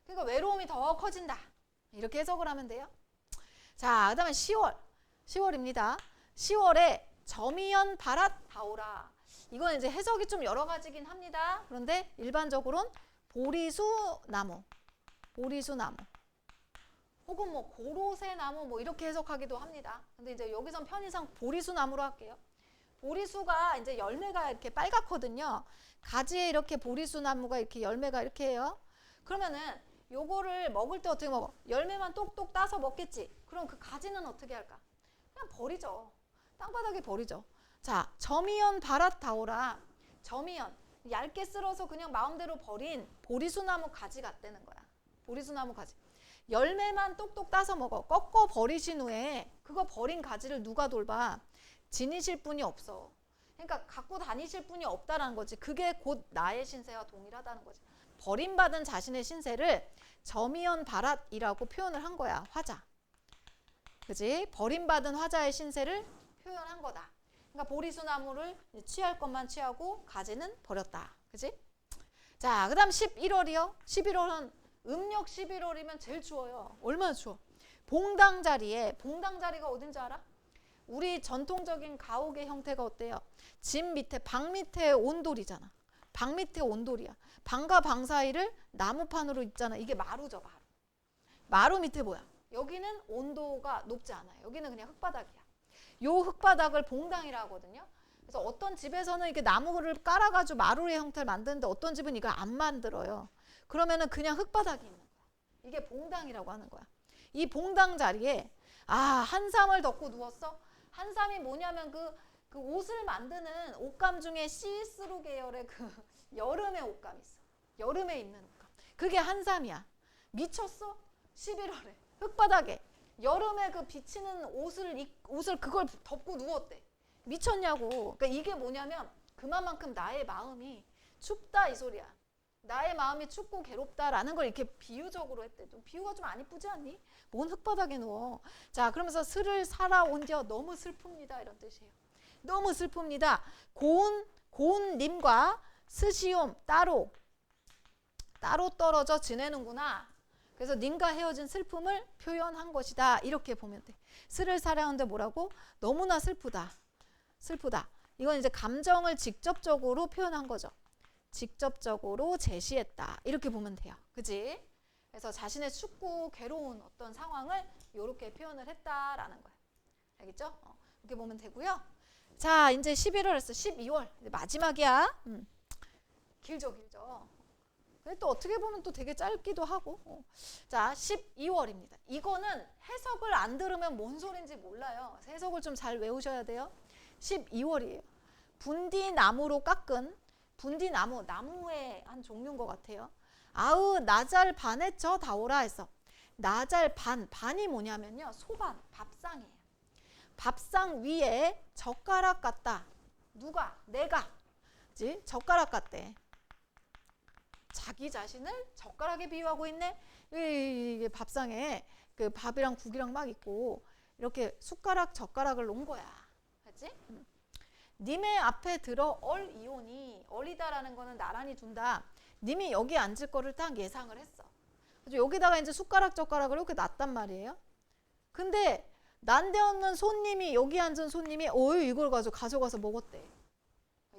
그러니까 외로움이 더 커진다. 이렇게 해석을 하면 돼요. 자, 그 다음에 10월입니다. 10월에 점이연 바랏 다오라. 이건 이제 해석이 좀 여러 가지긴 합니다. 그런데 일반적으로는 보리수나무 혹은 뭐 고로쇠나무 뭐 이렇게 해석하기도 합니다. 근데 이제 여기선 편의상 보리수나무로 할게요. 보리수가 이제 열매가 이렇게 빨갛거든요. 가지에 이렇게 보리수나무가 이렇게 열매가 이렇게 해요. 그러면은 요거를 먹을 때 어떻게 먹어? 열매만 똑똑 따서 먹겠지. 그럼 그 가지는 어떻게 할까? 그냥 버리죠. 땅바닥에 버리죠. 자, 점이연 바랏 다오라. 점이연 얇게 쓸어서 그냥 마음대로 버린 보리수나무 가지 같다는 거야. 보리수나무 가지. 열매만 똑똑 따서 먹어. 꺾어 버리신 후에 그거 버린 가지를 누가 돌봐? 지니실 분이 없어. 그러니까 갖고 다니실 분이 없다라는 거지. 그게 곧 나의 신세와 동일하다는 거지. 버림받은 자신의 신세를 점이연 바랏이라고 표현을 한 거야. 화자. 그지? 버림받은 화자의 신세를 표현한 거다. 그러니까 보리수나무를 취할 것만 취하고 가지는 버렸다. 그지? 자, 그 다음 11월이요. 11월은 음력 11월이면 제일 추워요. 얼마나 추워? 봉당자리가 어딘지 알아? 우리 전통적인 가옥의 형태가 어때요? 집 밑에, 방 밑에 온돌이잖아. 방 밑에 온돌이야. 방과 방 사이를 나무판으로 있잖아. 이게 마루죠, 마루. 마루 밑에 뭐야? 여기는 온도가 높지 않아요. 여기는 그냥 흙바닥이야. 요 흙바닥을 봉당이라 하거든요. 그래서 어떤 집에서는 이렇게 나무를 깔아가지고 마루의 형태를 만드는데 어떤 집은 이걸 안 만들어요. 그러면은 그냥 흙바닥이 있는 거야. 이게 봉당이라고 하는 거야. 이 봉당 자리에 한삼을 덮고 누웠어? 한삼이 뭐냐면 그 옷을 만드는 옷감 중에 시스루 계열의 그 여름의 옷감이 있어. 여름에 입는 옷감. 그게 한삼이야. 미쳤어? 11월에 흙바닥에 여름에 그 비치는 옷을 그걸 덮고 누웠대. 미쳤냐고. 그러니까 이게 뭐냐면 그만큼 나의 마음이 춥다 이 소리야. 나의 마음이 춥고 괴롭다라는 걸 이렇게 비유적으로 했대. 좀 비유가 좀 안 이쁘지 않니? 뭔 흙바닥에 누워. 자, 그러면서 스를 살아온디어 너무 슬픕니다. 이런 뜻이에요. 너무 슬픕니다. 고운님과 스시옴 따로 떨어져 지내는구나. 그래서 님과 헤어진 슬픔을 표현한 것이다. 이렇게 보면 돼. 스를 살아온데 뭐라고? 너무나 슬프다. 이건 이제 감정을 직접적으로 표현한 거죠. 직접적으로 제시했다. 이렇게 보면 돼요. 그지? 그래서 자신의 춥고 괴로운 어떤 상황을 이렇게 표현을 했다라는 거야. 알겠죠? 이렇게 보면 되고요. 자, 이제 11월 했어. 12월. 이제 마지막이야. 길죠. 또 어떻게 보면 또 되게 짧기도 하고. 자, 12월입니다. 이거는 해석을 안 들으면 뭔 소린지 몰라요. 해석을 좀 잘 외우셔야 돼요. 12월이에요. 분디나무로 깎은 분디나무, 나무의 한 종류인 것 같아요. 아으 나잘 반에 저 다오라 해서 나잘 반이 뭐냐면요. 소반, 밥상이에요. 밥상 위에 젓가락 같다. 누가? 내가. 그치? 젓가락 같대. 자기 자신을 젓가락에 비유하고 있네. 이게 밥상에 그 밥이랑 국이랑 막 있고 이렇게 숟가락 젓가락을 놓은 거야. 알지? 님의 앞에 들어 얼이오니, 얼이다라는 거는 나란히 둔다. 님이 여기 앉을 거를 딱 예상을 했어. 여기다가 이제 숟가락 젓가락을 이렇게 놨단 말이에요. 근데 난데없는 손님이, 여기 앉은 손님이 이걸 가져가서 먹었대.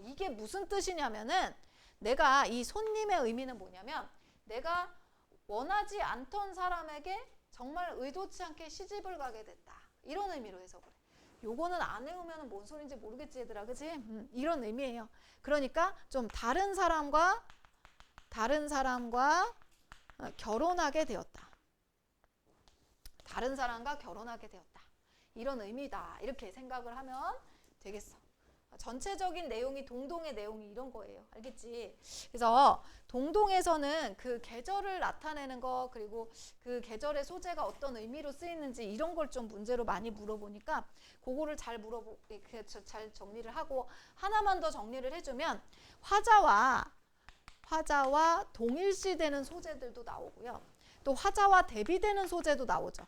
이게 무슨 뜻이냐면은, 내가 이 손님의 의미는 뭐냐면, 내가 원하지 않던 사람에게 정말 의도치 않게 시집을 가게 됐다. 이런 의미로 해석을 해. 요거는 안 외우면 뭔 소린지 모르겠지 얘들아, 그치? 이런 의미예요. 그러니까 좀 다른 사람과 결혼하게 되었다. 다른 사람과 결혼하게 되었다. 이런 의미다. 이렇게 생각을 하면 되겠어. 전체적인 내용이 동동의 내용이 이런 거예요. 알겠지? 그래서 동동에서는 그 계절을 나타내는 거, 그리고 그 계절의 소재가 어떤 의미로 쓰이는지 이런 걸 좀 문제로 많이 물어보니까 그거를 잘 잘 정리를 하고, 하나만 더 정리를 해주면 화자와 동일시되는 소재들도 나오고요. 또 화자와 대비되는 소재도 나오죠.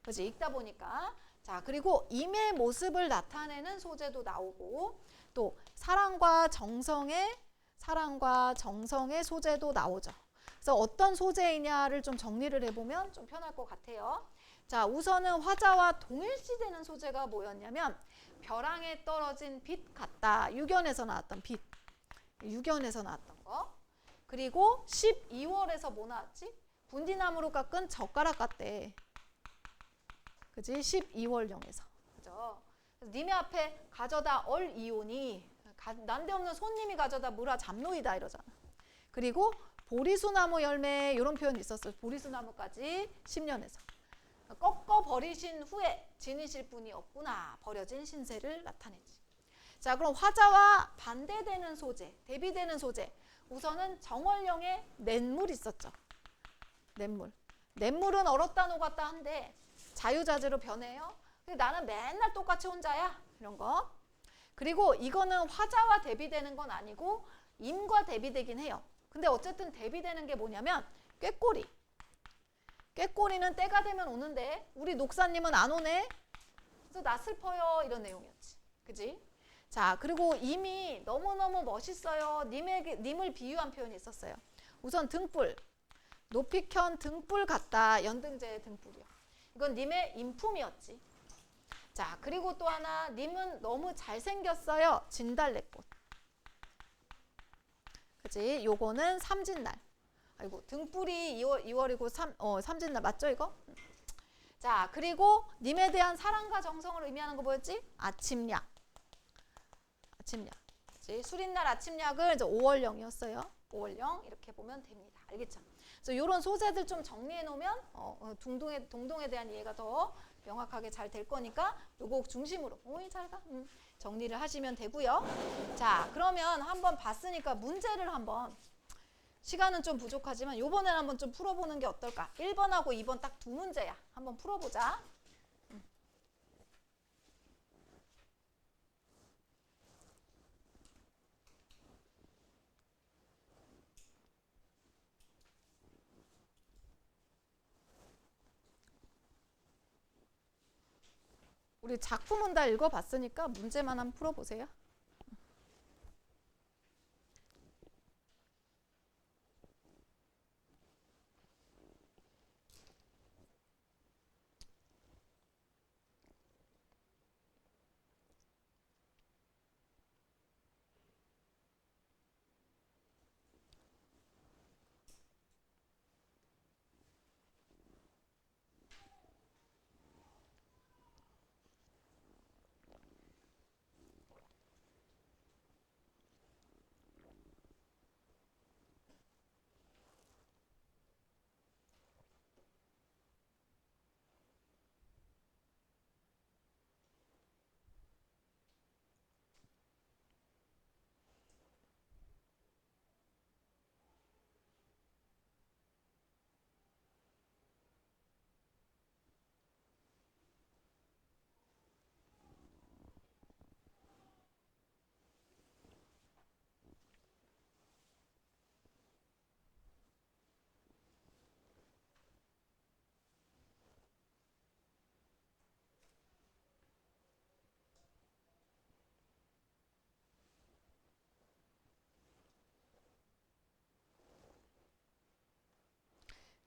그렇지? 읽다 보니까. 자, 그리고 임의 모습을 나타내는 소재도 나오고, 또 사랑과 정성의 소재도 나오죠. 그래서 어떤 소재이냐를 좀 정리를 해보면 좀 편할 것 같아요. 자, 우선은 화자와 동일시되는 소재가 뭐였냐면, 벼랑에 떨어진 빛 같다. 유견에서 나왔던 빛. 유견에서 나왔던 거. 그리고 12월에서 뭐 나왔지? 분디나무로 깎은 젓가락 같대. 그지? 12월령에서. 그죠? 님의 앞에 가져다 얼이오니, 난데없는 손님이 가져다 무라 잡노이다 이러잖아. 그리고 보리수나무 열매, 이런 표현이 있었어요. 보리수나무까지 10년에서. 꺾어 버리신 후에 지니실 분이 없구나. 버려진 신세를 나타내지. 자, 그럼 화자와 반대되는 소재, 대비되는 소재. 우선은 정월령에 냇물 있었죠. 냇물은 얼었다 녹았다 한데 자유자재로 변해요. 근데 나는 맨날 똑같이 혼자야. 이런 거. 그리고 이거는 화자와 대비되는 건 아니고 임과 대비되긴 해요. 근데 어쨌든 대비되는 게 뭐냐면 꾀꼬리. 꾀꼬리는 때가 되면 오는데 우리 녹사님은 안 오네. 그래서 나 슬퍼요. 이런 내용이었지. 그지? 자, 그리고 임이 너무너무 멋있어요. 님을 비유한 표현이 있었어요. 우선 등불. 높이 켠 등불 같다. 연등제의 등불이요. 이건 님의 인품이었지. 자, 그리고 또 하나, 님은 너무 잘생겼어요. 진달래꽃. 그치? 요거는 삼진날. 아이고, 등불이 2월이고 삼진날 맞죠, 이거? 자, 그리고 님에 대한 사랑과 정성을 의미하는 거 뭐였지? 아침약. 그치? 술인날 아침약을 이제 5월령이었어요. 5월령 이렇게 보면 됩니다. 알겠죠? 그래서 이런 소재들 좀 정리해 놓으면 동동에 대한 이해가 더 명확하게 잘 될 거니까 요거 중심으로 잘 가. 정리를 하시면 되고요. 자, 그러면 한번 봤으니까 문제를 한번, 시간은 좀 부족하지만 요번에는 한번 좀 풀어보는 게 어떨까? 1번하고 2번 딱 두 문제야. 한번 풀어보자. 우리 작품은 다 읽어봤으니까 문제만 한번 풀어보세요.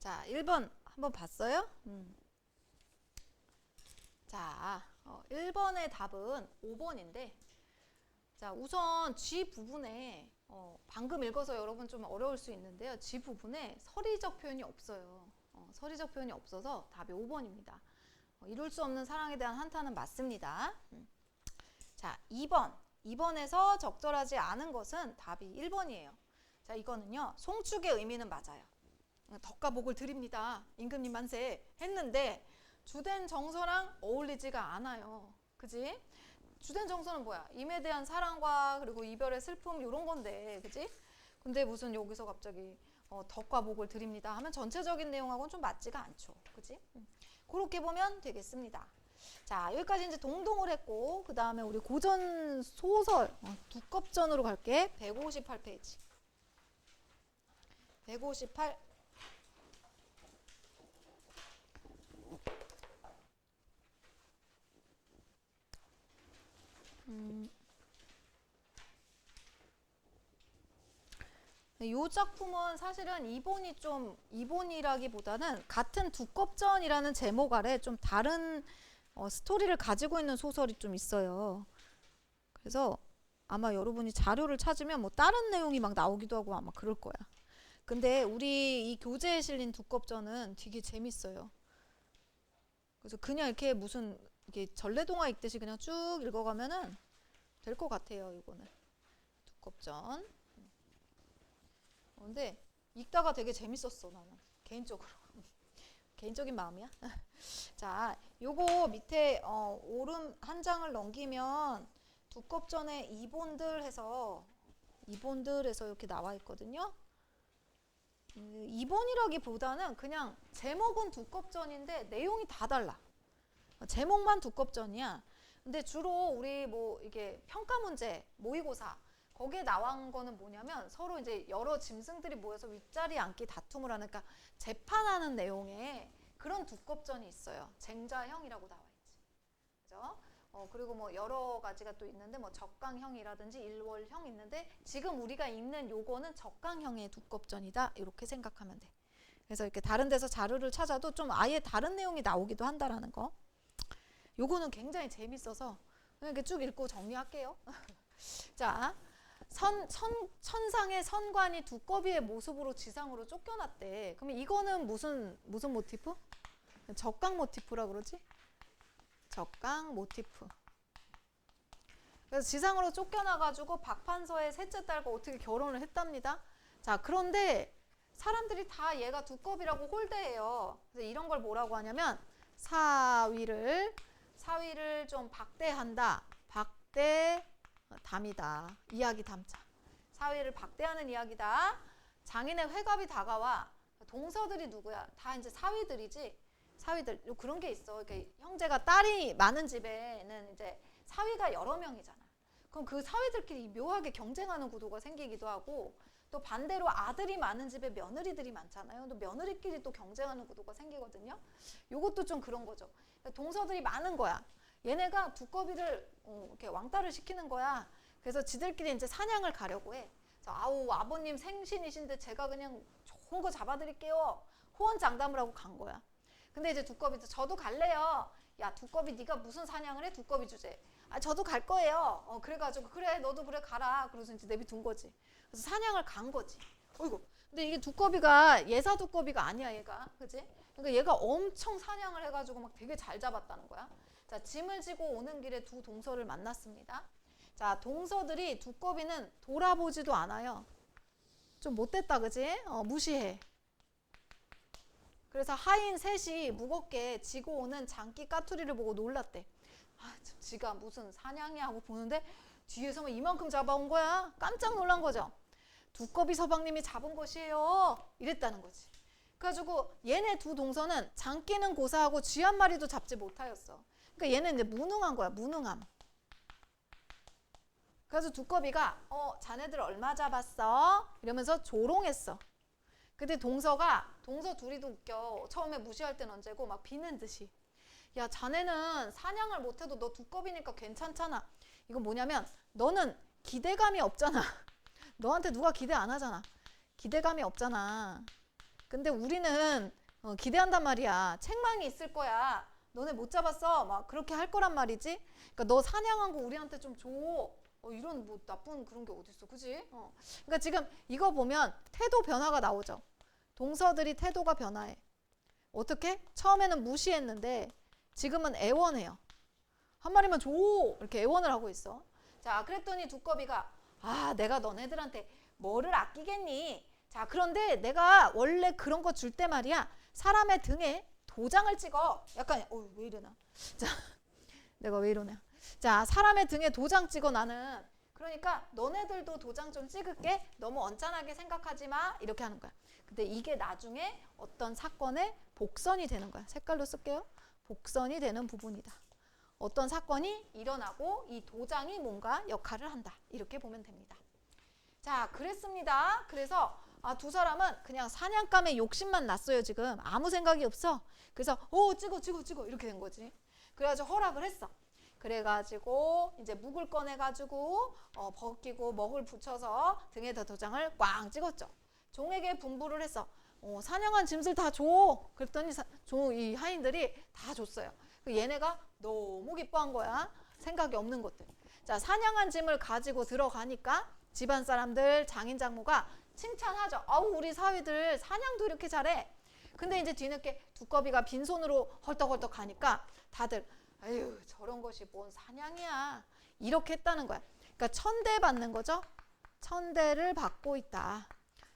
자, 1번 한번 봤어요? 자, 1번의 답은 5번인데, 자, 우선 G 부분에 방금 읽어서 여러분 좀 어려울 수 있는데요. G 부분에 서리적 표현이 없어요. 서리적 표현이 없어서 답이 5번입니다. 이룰 수 없는 사랑에 대한 한탄은 맞습니다. 자, 2번에서 적절하지 않은 것은 답이 1번이에요. 자, 이거는요, 송축의 의미는 맞아요. 덕과 복을 드립니다. 임금님 만세 했는데 주된 정서랑 어울리지가 않아요. 그지? 주된 정서는 뭐야? 임에 대한 사랑과 그리고 이별의 슬픔 이런 건데, 그지? 근데 무슨 여기서 갑자기 덕과 복을 드립니다 하면 전체적인 내용하고는 좀 맞지가 않죠. 그지? 그렇게 보면 되겠습니다. 자, 여기까지 이제 동동을 했고, 그 다음에 우리 고전 소설 두껍전으로 갈게. 158페이지. 158. 이 작품은 사실은 이본이라기보다는 같은 두껍전이라는 제목 아래 좀 다른 스토리를 가지고 있는 소설이 좀 있어요. 그래서 아마 여러분이 자료를 찾으면 뭐 다른 내용이 막 나오기도 하고 아마 그럴 거야. 근데 우리 이 교재에 실린 두껍전은 되게 재밌어요. 그래서 그냥 이렇게 무슨 이게 전래동화 읽듯이 그냥 쭉 읽어가면은 될 것 같아요. 이거는 두껍전. 근데 읽다가 되게 재밌었어 나는 개인적으로. 개인적인 마음이야. 자, 요거 밑에 오름 한 장을 넘기면 두껍전에 이본들 해서 이렇게 나와 있거든요. 이본이라기보다는 그냥 제목은 두껍전인데 내용이 다 달라. 제목만 두껍전이야. 근데 주로 우리 뭐 이게 평가 문제, 모의고사 거기에 나온 거는 뭐냐면 서로 이제 여러 짐승들이 모여서 윗자리 앉기 다툼을 하는, 그러니까 재판하는 내용의 그런 두껍전이 있어요. 쟁자형이라고 나와 있지. 그죠? 그리고 뭐 여러 가지가 또 있는데 뭐 적강형이라든지 일월형 있는데 지금 우리가 읽는 요거는 적강형의 두껍전이다. 이렇게 생각하면 돼. 그래서 이렇게 다른 데서 자료를 찾아도 좀 아예 다른 내용이 나오기도 한다라는 거. 요거는 굉장히 재밌어서 그냥 이렇게 쭉 읽고 정리할게요. 자, 천상의 선관이 두꺼비의 모습으로 지상으로 쫓겨났대. 그러면 이거는 무슨 모티프? 적강 모티프라 그러지? 적강 모티프. 그래서 지상으로 쫓겨나가지고 박판서의 셋째 딸과 어떻게 결혼을 했답니다. 자, 그런데 사람들이 다 얘가 두꺼비라고 홀대해요. 그래서 이런 걸 뭐라고 하냐면 사위를 좀 박대한다. 담이다. 이야기 담자. 사위를 박대하는 이야기다. 장인의 회갑이 다가와. 동서들이 누구야? 다 이제 사위들이지. 사위들. 그런 게 있어. 이렇게 형제가 딸이 많은 집에는 이제 사위가 여러 명이잖아. 그럼 그 사위들끼리 묘하게 경쟁하는 구도가 생기기도 하고, 또 반대로 아들이 많은 집에 며느리들이 많잖아요. 또 며느리끼리 또 경쟁하는 구도가 생기거든요. 요것도 좀 그런 거죠. 동서들이 많은 거야. 얘네가 두꺼비를 이렇게 왕따를 시키는 거야. 그래서 지들끼리 이제 사냥을 가려고 해. 그래서 아우 아버님 생신이신데 제가 그냥 좋은 거 잡아드릴게요. 호언장담을 하고 간 거야. 근데 이제 두꺼비도 저도 갈래요. 야 두꺼비 네가 무슨 사냥을 해? 두꺼비 주제. 아 저도 갈 거예요. 그래가지고 그래 너도 그래 가라. 그래서 이제 내비둔 거지. 그래서 사냥을 간 거지. 어이구. 근데 이게 두꺼비가 예사 두꺼비가 아니야 얘가. 그지? 그러니까 얘가 엄청 사냥을 해가지고 막 되게 잘 잡았다는 거야. 자, 짐을 지고 오는 길에 두 동서를 만났습니다. 자, 동서들이 두꺼비는 돌아보지도 않아요. 좀 못됐다, 그지? 무시해. 그래서 하인 셋이 무겁게 지고 오는 장기 까투리를 보고 놀랐대. 아, 지가 무슨 사냥이야 하고 보는데 뒤에서 뭐 이만큼 잡아온 거야. 깜짝 놀란 거죠. 두꺼비 서방님이 잡은 것이에요. 이랬다는 거지. 그래가지고 얘네 두 동서는 장기는 고사하고 쥐 한 마리도 잡지 못하였어. 그러니까 얘는 이제 무능한 거야. 무능함. 그래서 두꺼비가 자네들 얼마 잡았어? 이러면서 조롱했어. 근데 동서 둘이도 웃겨. 처음에 무시할 땐 언제고 막 비는 듯이. 야 자네는 사냥을 못해도 너 두꺼비니까 괜찮잖아. 이건 뭐냐면 너는 기대감이 없잖아. 너한테 누가 기대 안 하잖아. 기대감이 없잖아. 근데 우리는 기대한단 말이야. 책망이 있을 거야. 너네 못 잡았어. 막 그렇게 할 거란 말이지. 그러니까 너 사냥한 거 우리한테 좀 줘. 이런 뭐 나쁜 그런 게 어딨어. 그지? 그러니까 지금 이거 보면 태도 변화가 나오죠. 동서들이 태도가 변화해. 어떻게? 처음에는 무시했는데 지금은 애원해요. 한 마리만 줘. 이렇게 애원을 하고 있어. 자, 그랬더니 두꺼비가 내가 너네들한테 뭐를 아끼겠니? 자, 그런데 내가 원래 그런 거 줄 때 말이야. 사람의 등에 도장을 찍어. 약간 왜 이러나? 자, 내가 왜 이러냐? 자, 사람의 등에 도장 찍어 나는. 그러니까 너네들도 도장 좀 찍을게. 너무 언짢게 생각하지 마. 이렇게 하는 거야. 근데 이게 나중에 어떤 사건의 복선이 되는 거야. 색깔로 쓸게요. 복선이 되는 부분이다. 어떤 사건이 일어나고 이 도장이 뭔가 역할을 한다. 이렇게 보면 됩니다. 자, 그랬습니다. 그래서 두 사람은 그냥 사냥감의 욕심만 났어요. 지금 아무 생각이 없어. 그래서 찍어 이렇게 된 거지. 그래가지고 허락을 했어. 그래가지고 이제 묵을 꺼내가지고 벗기고 먹을 붙여서 등에다 도장을 꽝 찍었죠. 종에게 분부를 했어. 사냥한 짐승 다 줘. 그랬더니 이 하인들이 다 줬어요. 얘네가 너무 기뻐한 거야. 생각이 없는 것들. 자, 사냥한 짐을 가지고 들어가니까 집안 사람들, 장인 장모가 칭찬하죠. 우리 사위들 사냥도 이렇게 잘해. 근데 이제 뒤늦게 두꺼비가 빈손으로 헐떡헐떡 가니까 다들 아유, 저런 것이 뭔 사냥이야. 이렇게 했다는 거야. 그러니까 천대받는 거죠. 천대를 받고 있다.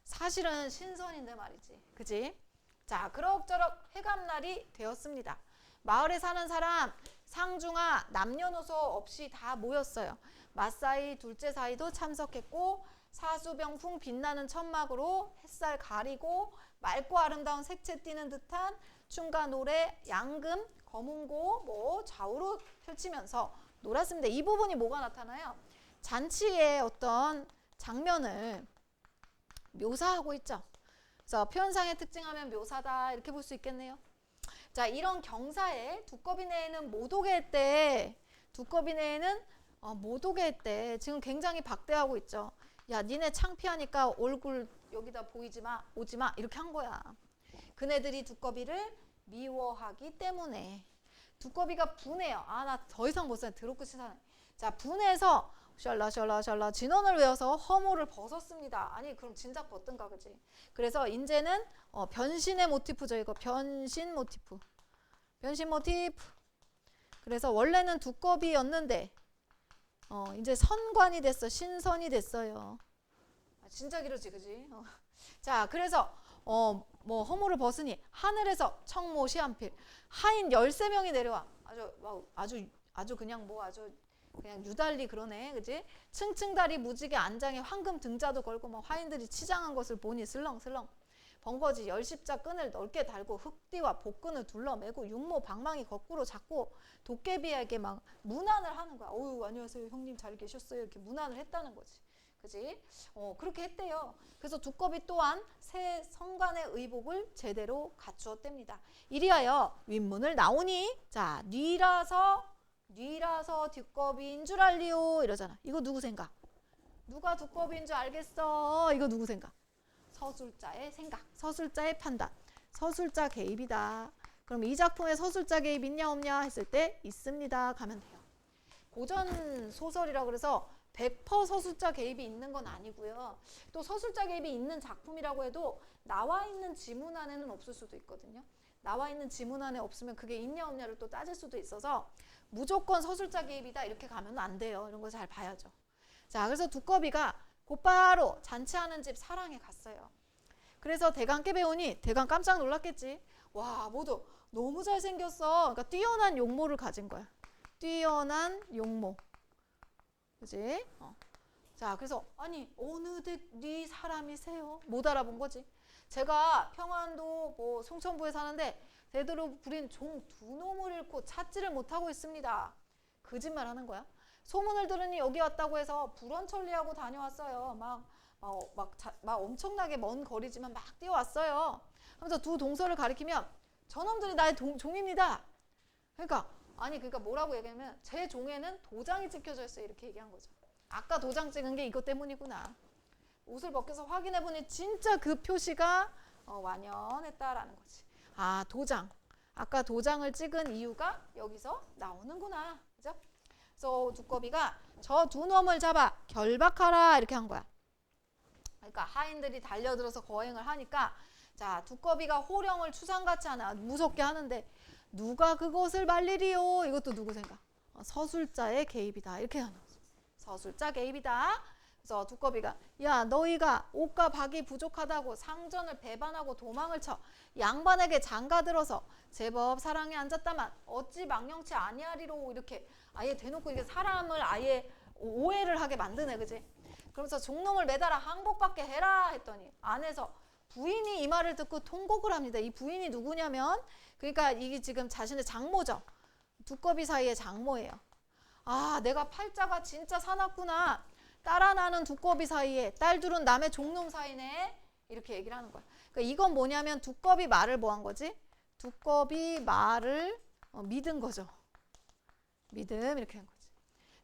사실은 신선인데 말이지. 그지? 자, 그럭저럭 해감날이 되었습니다. 마을에 사는 사람 상중하 남녀노소 없이 다 모였어요. 맞사이 둘째 사이도 참석했고 사수병풍 빛나는 천막으로 햇살 가리고 맑고 아름다운 색채 띠는 듯한 춤과 노래, 양금, 거문고 좌우로 펼치면서 놀았습니다. 이 부분이 뭐가 나타나요? 잔치의 어떤 장면을 묘사하고 있죠. 그래서 표현상의 특징하면 묘사다 이렇게 볼 수 있겠네요. 자, 이런 경사에 두꺼비네에는 못 오게 했대. 두꺼비네에는 못 오게 했대. 지금 굉장히 박대하고 있죠. 야, 니네 창피하니까 얼굴 여기다 보이지 마, 오지 마 이렇게 한 거야. 그네들이 두꺼비를 미워하기 때문에. 두꺼비가 분해요. 나 더 이상 못 살아. 드럽고 치사하네. 자, 분해서 샬라샬라샬라 진원을 외워서 허물을 벗었습니다. 아니 그럼 진작 벗든가 그지. 그래서 이제는 변신의 모티프죠. 이거 변신 모티프. 변신 모티프. 그래서 원래는 두꺼비였는데 이제 선관이 됐어. 신선이 됐어요. 진짜 길어지 그지. 자, 그래서 허물을 벗으니 하늘에서 청모 시한필 하인 13명이 내려와. 아주 그냥 그냥 유달리 그러네. 그지? 층층다리 무지개 안장에 황금 등자도 걸고 화인들이 치장한 것을 보니 슬렁슬렁 번거지 10십자 끈을 넓게 달고 흑띠와 복근을 둘러매고 육모 방망이 거꾸로 잡고 도깨비에게 막 문안을 하는 거야. 안녕하세요 형님 잘 계셨어요. 이렇게 문안을 했다는 거지. 그지? 그렇게 했대요. 그래서 두꺼비 또한 새 성관의 의복을 제대로 갖추었답니다. 이리하여 윗문을 나오니 자, 뉘라서 두꺼비인 줄 알리오 이러잖아. 이거 누구 생각? 누가 두꺼비인 줄 알겠어? 이거 누구 생각? 서술자의 생각, 서술자의 판단, 서술자 개입이다. 그럼 이 작품에 서술자 개입 있냐 없냐 했을 때 있습니다 가면 돼요. 고전 소설이라 그래서 100% 서술자 개입이 있는 건 아니고요. 또 서술자 개입이 있는 작품이라고 해도 나와 있는 지문 안에는 없을 수도 있거든요. 나와 있는 지문 안에 없으면 그게 있냐 없냐를 또 따질 수도 있어서 무조건 서술자 개입이다 이렇게 가면 안 돼요. 이런 거 잘 봐야죠. 자, 그래서 두꺼비가 곧바로 잔치하는 집 사랑에 갔어요. 그래서 대강 깨배우니 대강 깜짝 놀랐겠지. 와, 모두 너무 잘생겼어. 그러니까 뛰어난 용모를 가진 거야. 뛰어난 용모. 그지? 자, 그래서 아니 어느 네 사람이세요? 못 알아본 거지. 제가 평안도 송천부에 사는데 되도록 부린 종 두 놈을 잃고 찾지를 못하고 있습니다. 거짓말 하는 거야. 소문을 들으니 여기 왔다고 해서 불원천리하고 다녀왔어요. 막 엄청나게 먼 거리지만 막 뛰어왔어요. 하면서 두 동서를 가리키면 저놈들이 나의 종입니다. 그러니까 뭐라고 얘기하면 제 종에는 도장이 찍혀져 있어요. 이렇게 얘기한 거죠. 아까 도장 찍은 게 이것 때문이구나. 옷을 벗겨서 확인해보니 진짜 그 표시가 완연했다라는 거지. 아, 도장. 아까 도장을 찍은 이유가 여기서 나오는구나. 그죠? 그래서 두꺼비가 저 두 놈을 잡아 결박하라 이렇게 한 거야. 그러니까 하인들이 달려들어서 거행을 하니까 자, 두꺼비가 호령을 추상같이 하나 무섭게 하는데 누가 그것을 말리리요? 이것도 누구 생각? 서술자의 개입이다. 이렇게 하는 거죠. 서술자 개입이다. 그래서 두꺼비가 야, 너희가 옷과 박이 부족하다고 상전을 배반하고 도망을 쳐 양반에게 장가들어서 제법 사랑에 앉았다만 어찌 망령치 아니하리로 이렇게 아예 대놓고 이게 사람을 아예 오해를 하게 만드네, 그지? 그러면서 종놈을 매달아 항복받게 해라 했더니 안에서 부인이 이 말을 듣고 통곡을 합니다. 이 부인이 누구냐면 그러니까 이게 지금 자신의 장모죠. 두꺼비 사이의 장모예요. 아, 내가 팔자가 진짜 사납구나. 딸 하나는 두꺼비 사이에 딸 둘은 남의 종놈 사이네. 이렇게 얘기를 하는 거야. 그러니까 이건 뭐냐면 두꺼비 말을 뭐 한 거지? 두꺼비 말을 믿은 거죠. 믿음 이렇게 한 거지.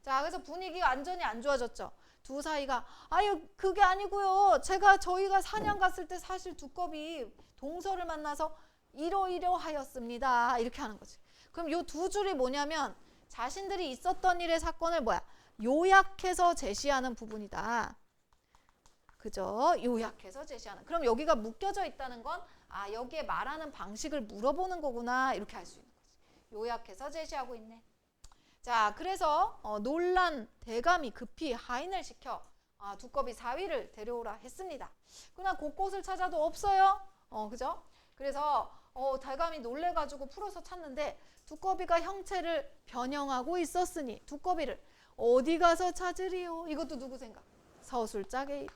자, 그래서 분위기가 완전히 안 좋아졌죠. 두 사이가 아유 그게 아니고요. 저희가 사냥 갔을 때 사실 두꺼비 동서를 만나서 이러이러하였습니다. 이렇게 하는 거지. 그럼 요 두 줄이 뭐냐면 자신들이 있었던 일의 사건을 뭐야? 요약해서 제시하는 부분이다. 그죠? 요약해서 제시하는. 그럼 여기가 묶여져 있다는 건 아, 여기에 말하는 방식을 물어보는 거구나. 이렇게 할 수 있는 거지. 요약해서 제시하고 있네. 자, 그래서 놀란 대감이 급히 하인을 시켜 두꺼비 사위를 데려오라 했습니다. 그러나 곳곳을 찾아도 없어요. 그죠? 그래서 대감이 놀래가지고 풀어서 찾는데 두꺼비가 형체를 변형하고 있었으니 두꺼비를 어디 가서 찾으리요? 이것도 누구 생각? 서술자 개입.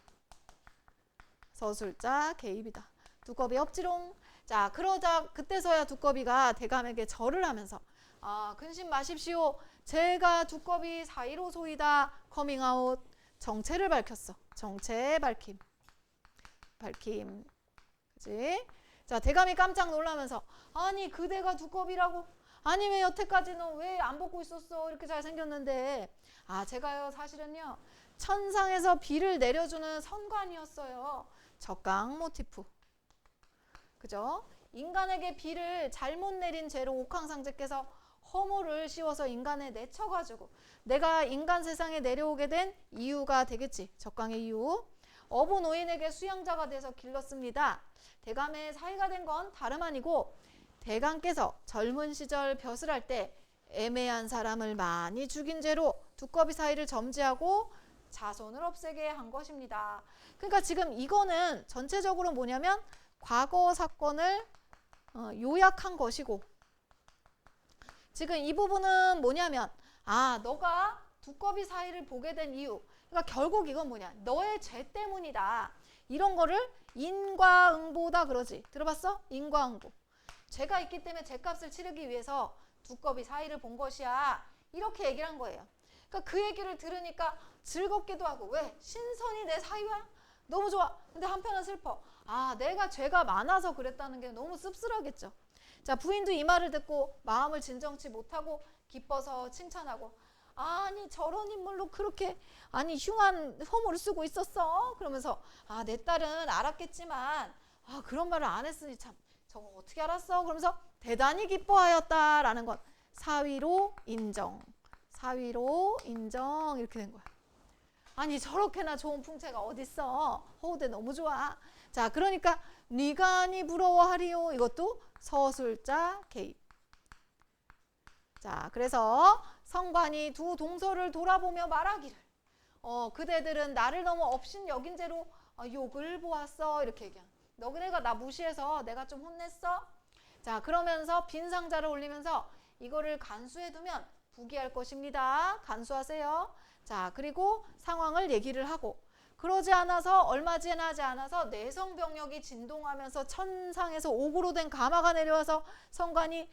서술자 개입이다. 두꺼비 없지롱. 자, 그러자 그때서야 두꺼비가 대감에게 절을 하면서 근심 마십시오. 제가 두꺼비 사이로소이다. 커밍아웃. 정체를 밝혔어. 정체 밝힘. 밝힘. 그치? 자, 대감이 깜짝 놀라면서 아니 그대가 두꺼비라고? 아니 왜 여태까지는 왜 안 벗고 있었어? 이렇게 잘생겼는데 제가요 사실은요 천상에서 비를 내려주는 선관이었어요. 적강 모티프. 그죠? 인간에게 비를 잘못 내린 죄로 옥황상제께서 허물을 씌워서 인간에 내쳐가지고 내가 인간 세상에 내려오게 된 이유가 되겠지. 적강의 이유. 어부 노인에게 수양자가 돼서 길렀습니다. 대감의 사이가 된 건 다름 아니고 대감께서 젊은 시절 벼슬 할 때 애매한 사람을 많이 죽인 죄로 두꺼비 사이를 점지하고 자손을 없애게 한 것입니다. 그러니까 지금 이거는 전체적으로 뭐냐면 과거 사건을 요약한 것이고 지금 이 부분은 뭐냐면 너가 두꺼비 사이를 보게 된 이유 그러니까 결국 이건 뭐냐 너의 죄 때문이다. 이런 거를 인과응보다 그러지. 들어봤어? 인과응보. 죄가 있기 때문에 죄값을 치르기 위해서 두꺼비 사이를 본 것이야. 이렇게 얘기를 한 거예요. 그러니까 그 얘기를 들으니까 즐겁기도 하고 왜? 신선이 내 사이야? 너무 좋아. 근데 한편은 슬퍼. 내가 죄가 많아서 그랬다는 게 너무 씁쓸하겠죠. 자, 부인도 이 말을 듣고 마음을 진정치 못하고 기뻐서 칭찬하고 아니 저런 인물로 그렇게 흉한 허물을 쓰고 있었어? 그러면서 내 딸은 알았겠지만 그런 말을 안 했으니 참 저거 어떻게 알았어? 그러면서 대단히 기뻐하였다라는 건 사위로 인정. 사위로 인정 이렇게 된 거야. 아니 저렇게나 좋은 풍채가 어딨어. 허우대 너무 좋아. 자, 그러니까 네가 아니 부러워하리요. 이것도 서술자 개입. 자, 그래서 성관이 두 동서를 돌아보며 말하기를 그대들은 나를 너무 업신 여긴 죄로 욕을 보았어. 이렇게 얘기한. 너네가 나 무시해서 내가 좀 혼냈어? 자, 그러면서 빈 상자를 올리면서 이거를 간수해두면 부귀할 것입니다. 간수하세요. 자, 그리고 상황을 얘기를 하고 그러지 않아서 얼마 지나지 않아서 내성병력이 진동하면서 천상에서 옥으로 된 가마가 내려와서 성관이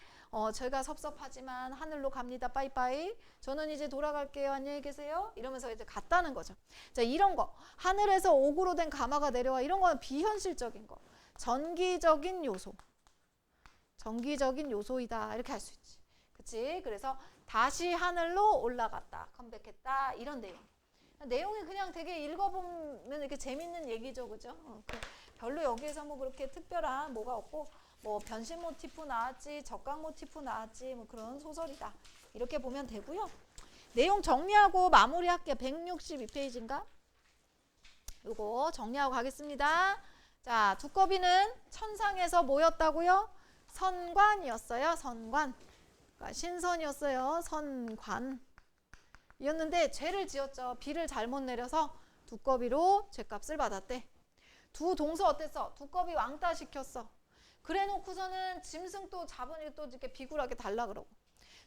제가 섭섭하지만 하늘로 갑니다. 빠이빠이. 저는 이제 돌아갈게요. 안녕히 계세요. 이러면서 이제 갔다는 거죠. 자, 이런 거 하늘에서 옥으로 된 가마가 내려와 이런 거는 비현실적인 거. 전기적인 요소. 전기적인 요소이다. 이렇게 할 수 있지. 그치? 그래서 다시 하늘로 올라갔다. 컴백했다. 이런 내용. 내용이 그냥 되게 읽어보면 이렇게 재밌는 얘기죠, 그죠? 별로 여기에서 뭐 그렇게 특별한 뭐가 없고, 뭐 변신 모티프 나왔지, 적각 모티프 나왔지, 뭐 그런 소설이다. 이렇게 보면 되고요. 내용 정리하고 마무리할게요. 162페이지인가? 요거 정리하고 가겠습니다. 자, 두꺼비는 천상에서 뭐였다고요? 선관이었어요. 선관. 그러니까 신선이었어요. 선관. 이었는데 죄를 지었죠. 비를 잘못 내려서 두꺼비로 죄값을 받았대. 두 동서 어땠어? 두꺼비 왕따 시켰어. 그래 놓고서는 짐승 또 잡으니 또 이렇게 비굴하게 달라 그러고.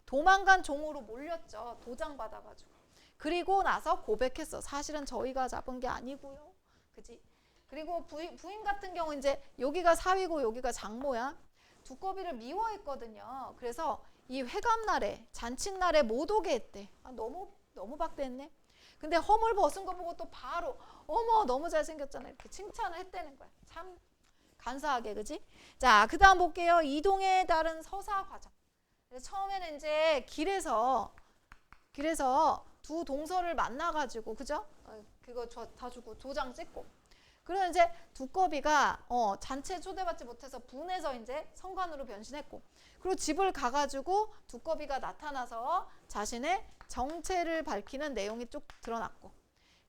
도망간 종으로 몰렸죠. 도장 받아가지고. 그리고 나서 고백했어. 사실은 저희가 잡은 게 아니고요. 그지? 그리고 부인 같은 경우 이제 여기가 사위고 여기가 장모야. 두꺼비를 미워했거든요. 그래서 이 회감날에 잔칫날에 못 오게 했대. 아, 너무 박대했네. 근데 허물 벗은 거 보고 또 바로 어머 너무 잘생겼잖아 이렇게 칭찬을 했다는 거야. 참 간사하게 그지? 자, 그 다음 볼게요. 이동에 따른 서사 과정. 처음에는 이제 길에서 두 동서를 만나가지고 그죠? 그거 다 주고 도장 찍고. 그러면 이제 두꺼비가 잔치에 초대받지 못해서 분해서 이제 성관으로 변신했고, 그리고 집을 가가지고 두꺼비가 나타나서 자신의 정체를 밝히는 내용이 쭉 드러났고,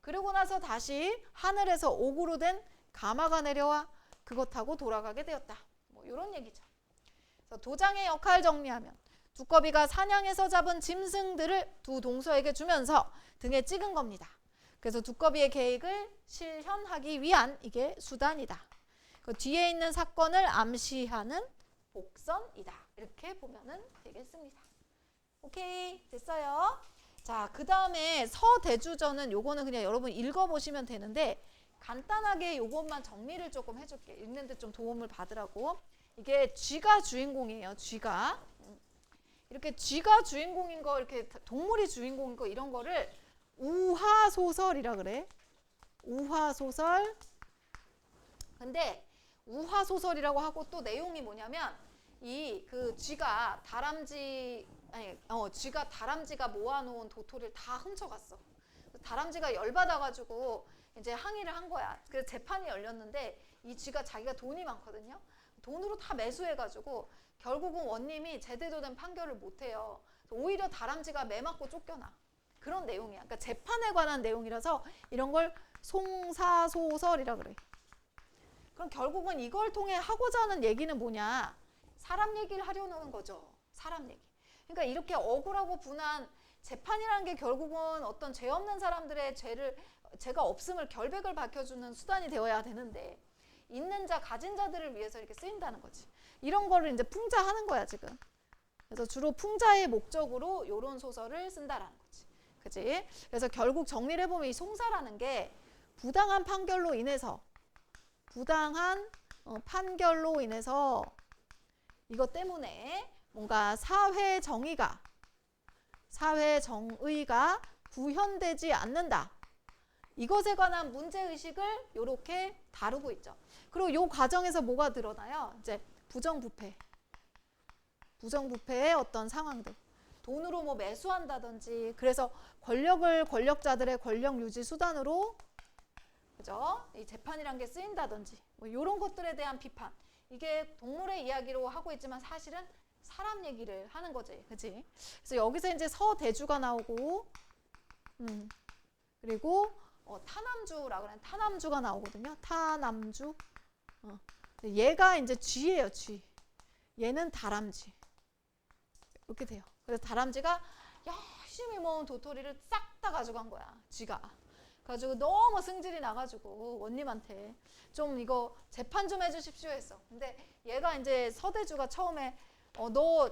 그리고 나서 다시 하늘에서 옥으로 된 가마가 내려와 그것 타고 돌아가게 되었다. 뭐 이런 얘기죠. 그래서 도장의 역할 정리하면 두꺼비가 사냥해서 잡은 짐승들을 두 동서에게 주면서 등에 찍은 겁니다. 그래서 두꺼비의 계획을 실현하기 위한 이게 수단이다. 그 뒤에 있는 사건을 암시하는 복선이다. 이렇게 보면 되겠습니다. 오케이, 됐어요. 자, 그 다음에 서대주전은 요거는 그냥 여러분 읽어보시면 되는데 간단하게 요것만 정리를 조금 해줄게. 읽는데 좀 도움을 받으라고. 이게 쥐가 주인공이에요. 쥐가. 이렇게 쥐가 주인공인 거, 이렇게 동물이 주인공인 거 이런 거를 우화소설이라 그래. 우화소설. 근데 우화소설이라고 하고 또 내용이 뭐냐면 이 그 쥐가 쥐가 다람쥐가 모아놓은 도토리를 다 훔쳐갔어. 다람쥐가 열받아가지고 이제 항의를 한 거야. 그래서 재판이 열렸는데 이 쥐가 자기가 돈이 많거든요. 돈으로 다 매수해가지고 결국은 원님이 제대로 된 판결을 못해요. 오히려 다람쥐가 매 맞고 쫓겨나. 그런 내용이야. 그러니까 재판에 관한 내용이라서 이런 걸 송사소설이라 그래. 그럼 결국은 이걸 통해 하고자 하는 얘기는 뭐냐? 사람 얘기를 하려는 거죠. 사람 얘기. 그러니까 이렇게 억울하고 분한 재판이라는 게 결국은 어떤 죄 없는 사람들의 죄가 없음을 결백을 밝혀주는 수단이 되어야 되는데 있는 자, 가진 자들을 위해서 이렇게 쓰인다는 거지. 이런 거를 이제 풍자하는 거야, 지금. 그래서 주로 풍자의 목적으로 이런 소설을 쓴다라는 거지. 그치? 그래서 결국 정리를 해보면 이 송사라는 게 부당한 판결로 인해서 이것 때문에 뭔가 사회 정의가 구현되지 않는다. 이것에 관한 문제의식을 이렇게 다루고 있죠. 그리고 이 과정에서 뭐가 드러나요? 이제 부정부패의 어떤 상황들. 돈으로 뭐 매수한다든지, 그래서 권력자들의 권력 유지 수단으로, 그죠? 이 재판이란 게 쓰인다든지, 뭐 이런 것들에 대한 비판. 이게 동물의 이야기로 하고 있지만 사실은 사람 얘기를 하는 거지, 그치? 그래서 여기서 이제 서대주가 나오고, 그리고 타남주라고 하는 타남주가 나오거든요. 타남주. 얘가 이제 쥐예요, 쥐. 얘는 다람쥐. 이렇게 돼요. 그래서 다람쥐가 열심히 모은 도토리를 싹 다 가져간 거야, 쥐가. 가지고 너무 승질이 나가지고 원님한테 좀 이거 재판 좀 해주십시오 했어. 근데 얘가 이제 서대주가 처음에 너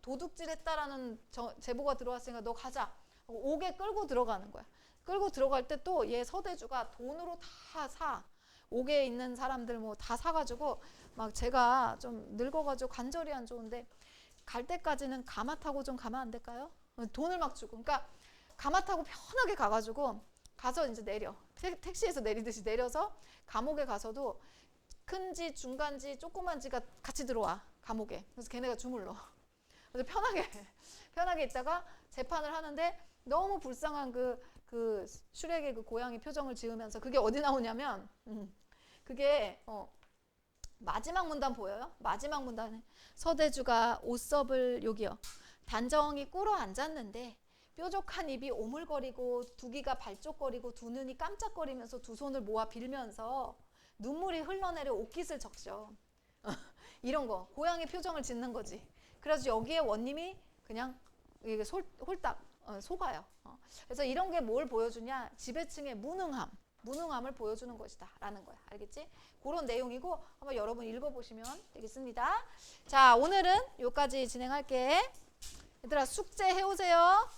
도둑질 했다라는 제보가 들어왔으니까 너 가자. 옥에 끌고 들어가는 거야. 끌고 들어갈 때 또 얘 서대주가 돈으로 다 사. 옥에 있는 사람들 뭐 다 사가지고 막 제가 좀 늙어가지고 관절이 안 좋은데 갈 때까지는 가마 타고 좀 가면 안 될까요? 돈을 막 주고. 그러니까 가마 타고 편하게 가가지고 가서 이제 내려. 택시에서 내리듯이 내려서 감옥에 가서도 큰지 중간지 조그만지가 같이 들어와. 감옥에. 그래서 걔네가 주물러. 그래서 편하게 있다가 재판을 하는데 너무 불쌍한 그 그 슈렉의 그 고양이 표정을 지으면서 그게 어디 나오냐면 그게 마지막 문단 보여요? 마지막 문단에 서대주가 옷섭을 여기요. 단정히 꿇어 앉았는데 뾰족한 입이 오물거리고 두 귀가 발쪽거리고 두 눈이 깜짝거리면서 두 손을 모아 빌면서 눈물이 흘러내려 옷깃을 적셔. 이런 거 고양이 표정을 짓는 거지. 그래서 여기에 원님이 그냥 이게 홀딱 속아요. 그래서 이런 게 뭘 보여주냐? 지배층의 무능함을 보여주는 것이다 라는 거야. 알겠지? 그런 내용이고 한번 여러분 읽어보시면 되겠습니다. 자, 오늘은 여기까지 진행할게. 얘들아 숙제 해오세요.